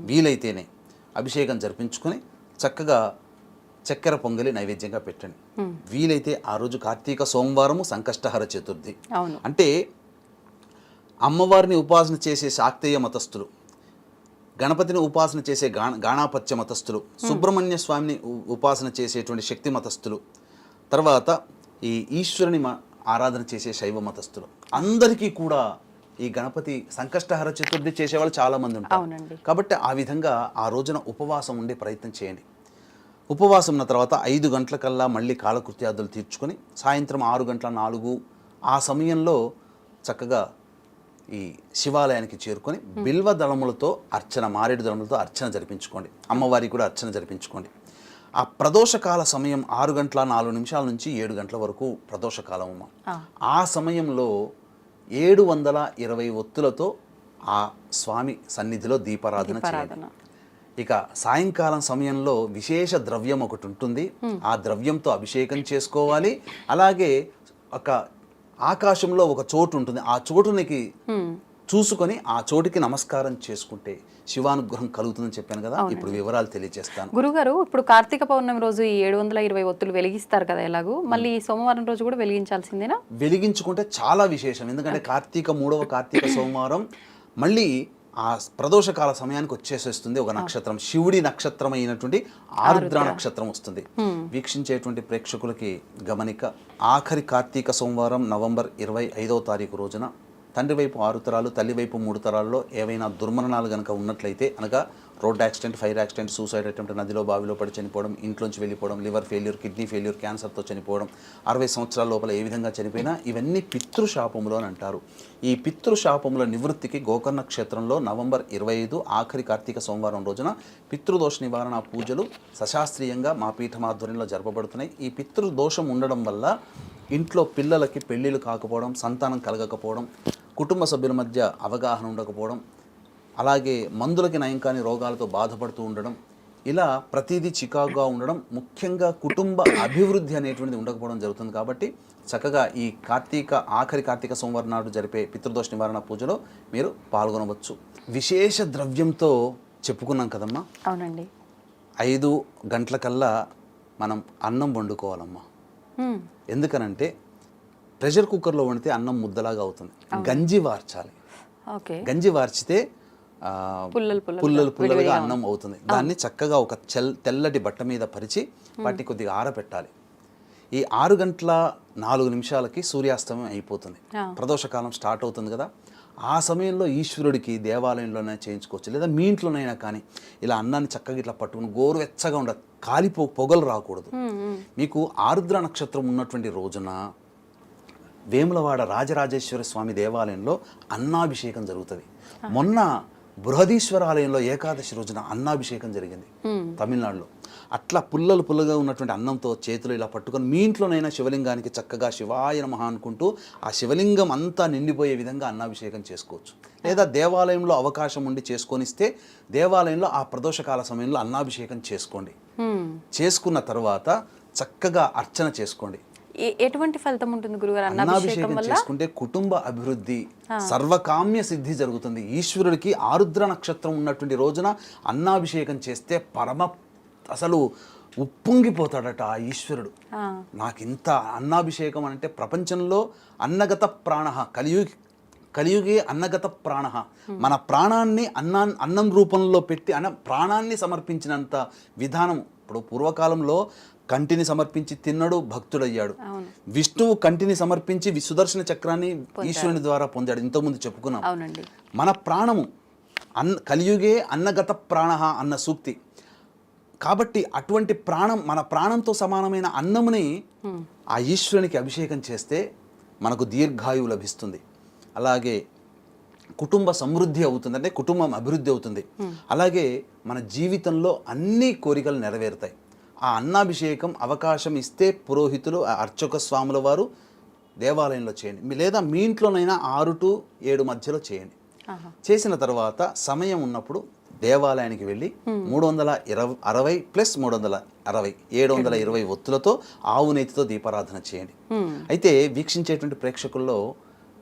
వీలైతేనే అభిషేకం జరిపించుకొని చక్కగా చక్కెర పొంగలి నైవేద్యంగా పెట్టండి. వీలైతే ఆ రోజు కార్తీక సోమవారము సంకష్టహర చతుర్థి అంటే అమ్మవారిని ఉపాసన చేసే శాక్తేయ మతస్థులు, గణపతిని ఉపాసన చేసే గాణాపత్య మతస్థులు, సుబ్రహ్మణ్య స్వామిని ఉపాసన చేసేటువంటి శక్తి మతస్థులు, తర్వాత ఈ ఈశ్వరుని ఆరాధన చేసే శైవ మతస్థులు అందరికీ కూడా ఈ గణపతి సంకష్టహర చతుర్థి చేసేవాళ్ళు చాలామంది ఉంటారు. కాబట్టి ఆ విధంగా ఆ రోజున ఉపవాసం ఉండే ప్రయత్నం చేయండి. ఉపవాసం ఉన్న తర్వాత 5 గంటలకల్లా మళ్ళీ కాలకృత్యాదులు తీర్చుకొని సాయంత్రం 6:04 ఆ సమయంలో చక్కగా ఈ శివాలయానికి చేరుకొని బిల్వ దళములతో అర్చన, మారేడు దళములతో అర్చన జరిపించుకోండి. అమ్మవారికి కూడా అర్చన జరిపించుకోండి. ఆ ప్రదోషకాల సమయం 6:04 నుంచి 7 గంటల వరకు ప్రదోషకాలం. ఆ సమయంలో 720 ఒత్తులతో ఆ స్వామి సన్నిధిలో దీపారాధన చేయండి. ఇక సాయంకాలం సమయంలో విశేష ద్రవ్యం ఒకటి ఉంటుంది, ఆ ద్రవ్యంతో అభిషేకం చేసుకోవాలి. అలాగే ఒక ఆకాశంలో ఒక చోటు ఉంటుంది, ఆ చోటునికి చూసుకొని ఆ చోటుకి నమస్కారం చేసుకుంటే శివానుగ్రహం కలుగుతుందని చెప్పాను కదా. ఇప్పుడు వివరాలు తెలియజేస్తాను. గురుగారు, ఇప్పుడు కార్తీక పౌర్ణమి రోజు ఈ 720 ఒత్తులు వెలిగిస్తారు కదా, ఎలాగూ మళ్ళీ సోమవారం రోజు కూడా వెలిగించాల్సిందేనా? వెలిగించుకుంటే చాలా విశేషం. ఎందుకంటే మూడవ కార్తీక సోమవారం మళ్ళీ ఆ ప్రదోషకాల సమయానికి వచ్చేసేస్తుంది ఒక నక్షత్రం, శివుడి నక్షత్రం అయినటువంటి ఆరుద్ర నక్షత్రం వస్తుంది. వీక్షించేటువంటి ప్రేక్షకులకి గమనిక, ఆఖరి కార్తీక సోమవారం నవంబర్ 25వ తారీఖు రోజున తండ్రి వైపు 6 తరాలు, తల్లి వైపు 3 తరాల్లో ఏవైనా దుర్మరణాలు కనుక ఉన్నట్లయితే, అనగా road accident, fire accident, suicide attempt, నదిలో బావిలో పడి చనిపోవడం, ఇంట్లోంచి వెళ్ళిపోవడం, లివర్ ఫెయిల్యూర్, కిడ్నీ ఫెయిల్యూర్, క్యాన్సర్తో చనిపోవడం, 60 సంవత్సరాల లోపల ఏ విధంగా చనిపోయినా ఇవన్నీ పితృశాపములు అని అంటారు. ఈ పితృశాపముల నివృత్తికి గోకర్ణ క్షేత్రంలో నవంబర్ 25 ఆఖరి కార్తీక సోమవారం రోజున పితృదోష నివారణ పూజలు సశాస్త్రీయంగా మా పీఠం ఆధ్వర్యంలో జరపబడుతున్నాయి. ఈ పితృదోషం ఉండడం వల్ల ఇంట్లో పిల్లలకి పెళ్ళిళ్ళు కాకపోవడం, సంతానం కలగకపోవడం, కుటుంబ సభ్యుల మధ్య అవగాహన ఉండకపోవడం, అలాగే మందులకి నయం కాని రోగాలతో బాధపడుతూ ఉండడం, ఇలా ప్రతిదీ చికాకుగా ఉండడం, ముఖ్యంగా కుటుంబ అభివృద్ధి అనేటువంటిది ఉండకపోవడం జరుగుతుంది. కాబట్టి చక్కగా ఈ ఆఖరి కార్తీక సోమవారం నాడు జరిపే పితృదోష నివారణ పూజలో మీరు పాల్గొనవచ్చు. విశేష ద్రవ్యంతో చెప్పుకున్నాం కదమ్మా. అవునండి. 5 గంటలకల్లా మనం అన్నం వండుకోవాలమ్మా. ఎందుకనంటే ప్రెషర్ కుక్కర్లో వండితే అన్నం ముద్దలాగా అవుతుంది. గంజి వార్చాలి. గంజి వార్చితే పుల్లలుగా అన్నం అవుతుంది. దాన్ని చక్కగా ఒక తెల్లటి బట్ట మీద పరిచి వాటిని కొద్దిగా ఆరబెట్టాలి. ఈ 6:04 సూర్యాస్తమయం అయిపోతుంది. ప్రదోషకాలం స్టార్ట్ అవుతుంది కదా. ఆ సమయంలో ఈశ్వరుడికి దేవాలయంలోనే చేయించుకోవచ్చు, లేదా మీ ఇంట్లోనైనా కానీ ఇలా అన్నాన్ని చక్కగా ఇట్లా పట్టుకుని గోరువెచ్చగా ఉండదు, పొగలు రాకూడదు. మీకు ఆరుద్ర నక్షత్రం ఉన్నటువంటి రోజున వేములవాడ రాజరాజేశ్వర స్వామి దేవాలయంలో అన్నాభిషేకం జరుగుతుంది. మొన్న బృహదీశ్వర ఆలయంలో ఏకాదశి రోజున అన్నాభిషేకం జరిగింది తమిళనాడులో. అట్లా పుల్లలుగా ఉన్నటువంటి అన్నంతో చేతులు ఇలా పట్టుకొని మీ ఇంట్లోనైనా శివలింగానికి చక్కగా శివాయ నమః అనుకుంటూ ఆ శివలింగం అంతా నిండిపోయే విధంగా అన్నాభిషేకం చేసుకోవచ్చు. లేదా దేవాలయంలో అవకాశం ఉండి చేసుకొనిస్తే దేవాలయంలో ఆ ప్రదోషకాల సమయంలో అన్నాభిషేకం చేసుకోండి. చేసుకున్న తర్వాత చక్కగా అర్చన చేసుకోండి. ఎటువంటి ఫలితం ఉంటుంది గురుగారు అన్నాభిషేకం చేసుకుంటే కుటుంబ అభివృద్ధి, సర్వకామ్య సిద్ధి జరుగుతుంది. ఈశ్వరుడికి ఆరుద్ర నక్షత్రం ఉన్నటువంటి రోజున అన్నాభిషేకం చేస్తే అసలు ఉప్పొంగిపోతాడట ఆ ఈశ్వరుడు. నాకు ఇంత అన్నాభిషేకం అంటే ప్రపంచంలో అన్నగత ప్రాణ కలియుగే అన్నగత ప్రాణ, మన ప్రాణాన్ని అన్నం రూపంలో పెట్టి ప్రాణాన్ని సమర్పించినంత విధానం. ఇప్పుడు పూర్వకాలంలో కంటిని సమర్పించి తిన్నడు భక్తుడయ్యాడు. విష్ణువు కంటిని సమర్పించి సుదర్శన చక్రాన్ని ఈశ్వరుని ద్వారా పొందాడు. ఇంతకుముందు చెప్పుకున్నాం. మన ప్రాణము కలియుగే అన్నగత ప్రాణ అన్న సూక్తి కాబట్టి అటువంటి ప్రాణం, మన ప్రాణంతో సమానమైన అన్నముని ఆ ఈశ్వరునికి అభిషేకం చేస్తే మనకు దీర్ఘాయువు లభిస్తుంది. అలాగే కుటుంబ సమృద్ధి అవుతుంది, అంటే కుటుంబం అభివృద్ధి అవుతుంది. అలాగే మన జీవితంలో అన్ని కోరికలు నెరవేరుతాయి. ఆ అన్నాభిషేకం అవకాశం ఇస్తే పురోహితులు, అర్చక స్వాముల వారు దేవాలయంలో చేయండి, లేదా మీ ఇంట్లోనైనా 6 to 7 మధ్యలో చేయండి. చేసిన తర్వాత సమయం ఉన్నప్పుడు దేవాలయానికి వెళ్ళి 360 ప్లస్ 360 720 ఒత్తులతో ఆవు నేతితో దీపారాధన చేయండి. అయితే వీక్షించేటువంటి ప్రేక్షకుల్లో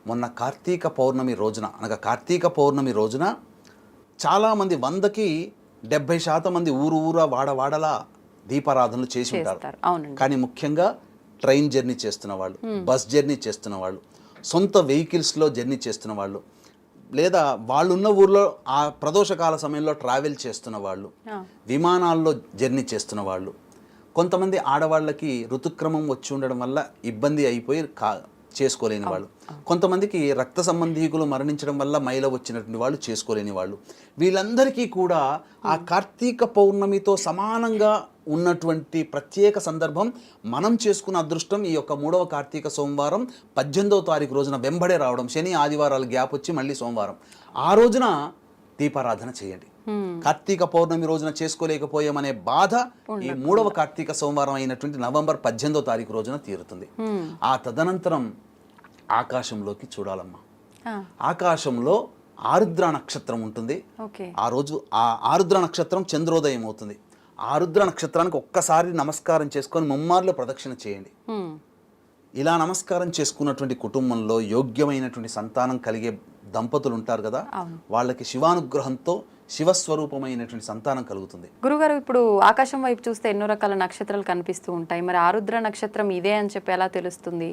మొన్న కార్తీక పౌర్ణమి రోజున, అనగా కార్తీక పౌర్ణమి రోజున చాలామంది 100కి 70% మంది ఊరా వాడలా దీపారాధనలు చేసి ఉంటారు. కానీ ముఖ్యంగా ట్రైన్ జర్నీ చేస్తున్న వాళ్ళు, బస్ జర్నీ చేస్తున్న వాళ్ళు, సొంత వెహికల్స్లో జర్నీ చేస్తున్న వాళ్ళు, లేదా వాళ్ళున్న ఊర్లో ఆ ప్రదోషకాల సమయంలో ట్రావెల్ చేస్తున్న వాళ్ళు, విమానాల్లో జర్నీ చేస్తున్న వాళ్ళు, కొంతమంది ఆడవాళ్ళకి ఋతుక్రమం వచ్చి ఉండడం వల్ల ఇబ్బంది అయిపోయి చేసుకోలేని వాళ్ళు, కొంతమందికి రక్త సంబంధీకులు మరణించడం వల్ల మైల వచ్చినటువంటి వాళ్ళు చేసుకోలేని వాళ్ళు, వీళ్ళందరికీ కూడా ఆ కార్తీక పౌర్ణమితో సమానంగా ఉన్నటువంటి ప్రత్యేక సందర్భం మనం చేసుకున్న అదృష్టం. ఈ యొక్క 3వ కార్తీక సోమవారం 18వ తారీఖు రోజున వెంబడే రావడం, శని ఆదివారాలు గ్యాప్ వచ్చి మళ్ళీ సోమవారం, ఆ రోజున దీపారాధన చేయండి. కార్తీక పౌర్ణమి రోజున చేసుకోలేకపోయామనే బాధ ఈ 3వ కార్తీక సోమవారం అయినటువంటి నవంబర్ 18వ తారీఖు రోజున తీరుతుంది. ఆ తదనంతరం ఆకాశంలోకి చూడాలమ్మా. ఆకాశంలో ఆరుద్ర నక్షత్రం ఉంటుంది. ఆ రోజు ఆ ఆరుద్ర నక్షత్రం చంద్రోదయం అవుతుంది. ఆరుద్ర నక్షత్రానికి ఒక్కసారి నమస్కారం చేసుకొని ముమ్మార్లు ప్రదక్షిణ చేయండి. ఇలా నమస్కారం చేసుకున్నటువంటి కుటుంబంలో యోగ్యమైనటువంటి సంతానం కలిగే దంపతులు ఉంటారు కదా, వాళ్ళకి శివానుగ్రహంతో శివస్వరూపమైనటువంటి సంతానం కలుగుతుంది. గురుగారు, ఇప్పుడు ఆకాశం వైపు చూస్తే ఎన్నో రకాల నక్షత్రాలు కనిపిస్తూ ఉంటాయి. మరి ఆరుద్ర నక్షత్రం ఇదే అని చెప్పి ఎలా తెలుస్తుంది?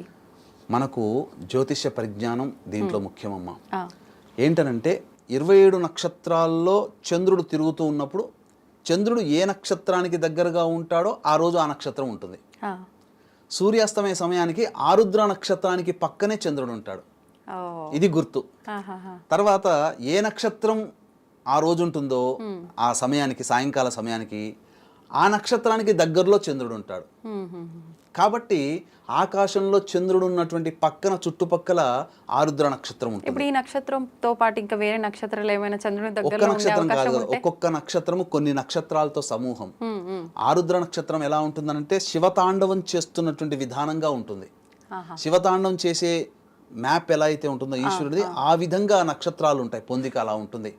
మనకు జ్యోతిష్య పరిజ్ఞానం దీంట్లో ముఖ్యమమ్మా. ఏంటనంటే 27 నక్షత్రాల్లో చంద్రుడు తిరుగుతూ ఉన్నప్పుడు చంద్రుడు ఏ నక్షత్రానికి దగ్గరగా ఉంటాడో ఆ రోజు ఆ నక్షత్రం ఉంటుంది. సూర్యాస్తమయ సమయానికి ఆరుద్ర నక్షత్రానికి పక్కనే చంద్రుడు ఉంటాడు. ఇది గుర్తు. తర్వాత ఏ నక్షత్రం ఆ రోజు ఉంటుందో ఆ సమయానికి, సాయంకాల సమయానికి ఆ నక్షత్రానికి దగ్గరలో చంద్రుడు ఉంటాడు. కాబట్టి ఆకాశంలో చంద్రుడు ఉన్నటువంటి పక్కన చుట్టుపక్కల ఆరుద్ర నక్షత్రం ఉంటుంది. ఇప్పుడు ఈ నక్షత్రంతో పాటు ఇంకా వేరే నక్షత్రాలు ఏమైనా చంద్రుని దగ్గర? ఒక్క నక్షత్రం కాదు, ఒక్కొక్క నక్షత్రము కొన్ని నక్షత్రాలతో సమూహం. ఆరుద్ర నక్షత్రం ఎలా ఉంటుందనంటే శివతాండవం చేస్తున్నటువంటి విధానంగా ఉంటుంది. శివతాండవం చేసే మ్యాప్ ఎలా అయితే ఉంటుందో ఈశ్వరుడిది, ఆ విధంగా నక్షత్రాలు ఉంటాయి, పొందిక అలా ఉంటుంది.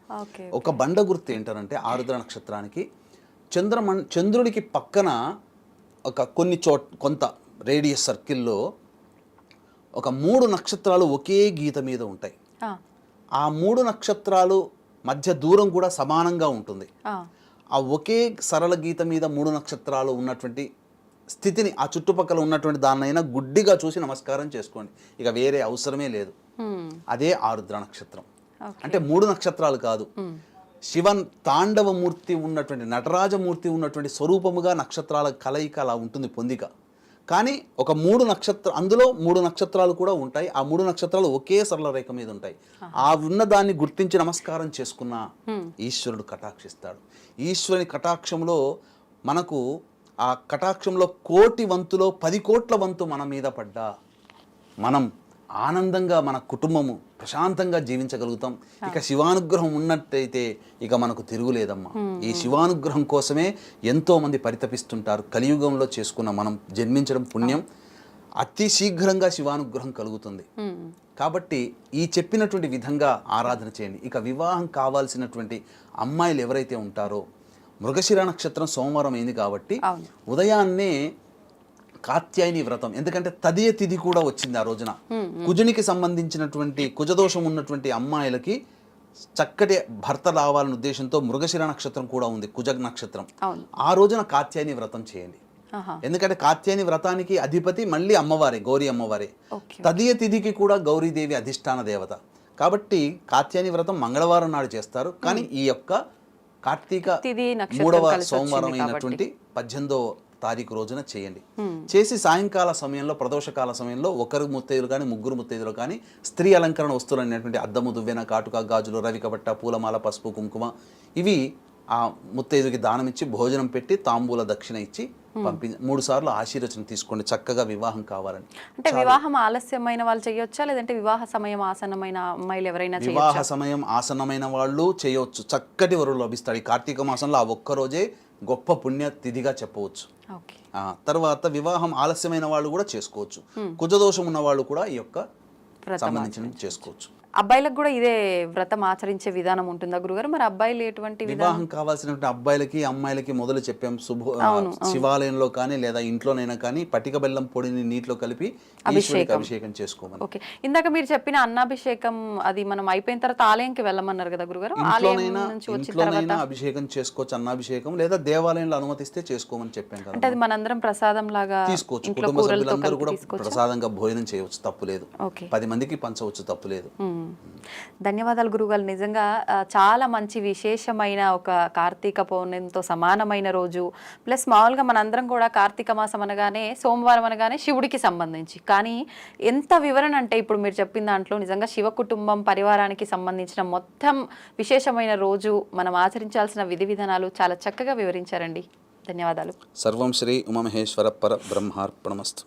ఒక బండ గుర్తు ఏంటనంటే ఆరుద్ర నక్షత్రానికి చంద్రుడికి పక్కన ఒక కొంత రేడియస్ సర్కిల్లో ఒక 3 నక్షత్రాలు ఒకే గీత మీద ఉంటాయి. ఆ 3 నక్షత్రాలు మధ్య దూరం కూడా సమానంగా ఉంటుంది. ఆ ఒకే సరళ గీత మీద 3 నక్షత్రాలు ఉన్నటువంటి స్థితిని, ఆ చుట్టుపక్కల ఉన్నటువంటి దాన్నైనా గుడ్డిగా చూసి నమస్కారం చేసుకోండి, ఇక వేరే అవసరమే లేదు. అదే ఆరుద్ర నక్షత్రం. అంటే 3 నక్షత్రాలు కాదు, శివన్ తాండవమూర్తి ఉన్నటువంటి, నటరాజమూర్తి ఉన్నటువంటి స్వరూపముగా నక్షత్రాల కలయిక అలా ఉంటుంది, పొందిక. కానీ ఒక 3 నక్షత్రం, అందులో 3 నక్షత్రాలు కూడా ఉంటాయి. ఆ 3 నక్షత్రాలు ఒకే సరళ రేఖ మీద ఉంటాయి. ఆ ఉన్నదాన్ని గుర్తించి నమస్కారం చేసుకున్న ఈశ్వరుడు కటాక్షిస్తాడు. ఈశ్వరుని కటాక్షంలో మనకు, ఆ కటాక్షంలో 1,00,00,000 వంతులో 10 కోట్ల వంతు మన మీద పడ్డా మనం ఆనందంగా మన కుటుంబము ప్రశాంతంగా జీవించగలుగుతాం. ఇక శివానుగ్రహం ఉన్నట్టయితే ఇక మనకు తిరుగులేదమ్మా. ఈ శివానుగ్రహం కోసమే ఎంతో మంది పరితపిస్తుంటారు. కలియుగంలో చేసుకున్న మనం జన్మించడం పుణ్యం. అతి శీఘ్రంగా శివానుగ్రహం కలుగుతుంది. కాబట్టి ఈ చెప్పినటువంటి విధంగా ఆరాధన చేయండి. ఇక వివాహం కావాల్సినటువంటి అమ్మాయిలు ఎవరైతే ఉంటారో, మృగశిర నక్షత్రం సోమవారం అయింది కాబట్టి ఉదయాన్నే కాత్యాయని వ్రతం, ఎందుకంటే తదియ తిథి కూడా వచ్చింది ఆ రోజున. కుజునికి సంబంధించినటువంటి కుజదోషం ఉన్నటువంటి అమ్మాయిలకి చక్కటి భర్త రావాలనే ఉద్దేశంతో మృగశిర నక్షత్రం కూడా ఉంది, కుజ నక్షత్రం. ఆ రోజున కాత్యాయని వ్రతం చేయండి. ఎందుకంటే కాత్యాయని వ్రతానికి అధిపతి మళ్ళీ అమ్మవారే, గౌరీ అమ్మవారే. తదియ తిథికి కూడా గౌరీదేవి అధిష్టాన దేవత కాబట్టి కాత్యాయని వ్రతం మంగళవారం నాడు చేస్తారు. కానీ ఈ యొక్క కార్తీక 3వ సోమవారం అయినటువంటి 18వ తారీఖు రోజున చేయండి. చేసి సాయంకాల సమయంలో, ప్రదోషకాల సమయంలో ఒకరు ముత్తైదులు కానీ ముగ్గురు ముత్తైదులు కానీ స్త్రీ అలంకరణ వస్తువులు అనేటువంటి అద్దము, దువ్వెన, కాటుక, గాజులు, రవికబట్ట, పూలమాల, పసుపు, కుంకుమ ఇవి ఆ ముత్తైదుకి దానం ఇచ్చి భోజనం పెట్టి తాంబూల దక్షిణ ఇచ్చి 3 సార్లు ఆశీర్వచనం తీసుకోండి. చక్కగా వివాహం కావాలని. అంటే వివాహం ఆలస్యమైన వాళ్ళు చేయొచ్చా, లేదంటే వివాహ సమయం ఆసన్నమైన అమ్మాయిలు ఎవరైనా వివాహ సమయం ఆసన్నమైన వాళ్ళు చేయవచ్చు. చక్కటి వరులు లభిస్తాడు. ఈ కార్తీక మాసంలో ఆ ఒక్కరోజే గొప్ప పుణ్య తిథిగా చెప్పవచ్చు. తర్వాత వివాహం ఆలస్యమైన వాళ్ళు కూడా చేసుకోవచ్చు. కుజదోషం ఉన్న వాళ్ళు కూడా ఈ యొక్క సంబంధించిన చేసుకోవచ్చు. అబ్బాయిలకు కూడా ఇదే వ్రతం ఆచరించే విధానం ఉంటుందా గురుగారు? మరి అబ్బాయిలు ఎటువంటి వివాహం కావాల్సినటువంటి అబ్బాయిలకి అమ్మాయిలకి మొదలు చెప్పాం. శివాలయంలో కానీ లేదా ఇంట్లోనైనా కానీ పటిక బెల్లం పొడిని నీటిలో కలిపి అభిషేకం చేసుకోమని. ఓకే, ఇందాక మీరు చెప్పిన అన్నాభిషేకం అది మనం అయిపోయిన తర్వాత ఆలయంకి వెళ్ళమన్నారు కదా గురుగారు? ఇంట్లోనైనా అభిషేకం చేసుకోవచ్చు, అన్నాభిషేకం, లేదా దేవాలయంలో అనుమతిస్తే చేసుకోమని చెప్పాం కదా. అంటే అది మనందరం ప్రసాదం లాగా తీసుకోవచ్చు. కుటుంబ సభ్యులందరూ కూడా ప్రసాదంగా భోజనం చేయవచ్చు, తప్పులేదు. 10 మందికి పంచవచ్చు, తప్పులేదు. ధన్యవాదాలు గురుగారు. నిజంగా చాలా మంచి విశేషమైన ఒక కార్తీక పౌర్ణమితో సమానమైన రోజు. ప్లస్ మామూలుగా మనందరం కూడా కార్తీక మాసం అనగానే, సోమవారం అనగానే శివుడికి సంబంధించి, కానీ ఎంత వివరణ అంటే ఇప్పుడు మీరు చెప్పిన దాంట్లో నిజంగా శివ కుటుంబం పరివారానికి సంబంధించిన మొత్తం విశేషమైన రోజు, మనం ఆచరించాల్సిన విధి విధానాలు చాలా చక్కగా వివరించారండి. ధన్యవాదాలు. సర్వం శ్రీ ఉమామహేశ్వర పర బ్రహ్మార్పణమస్తు.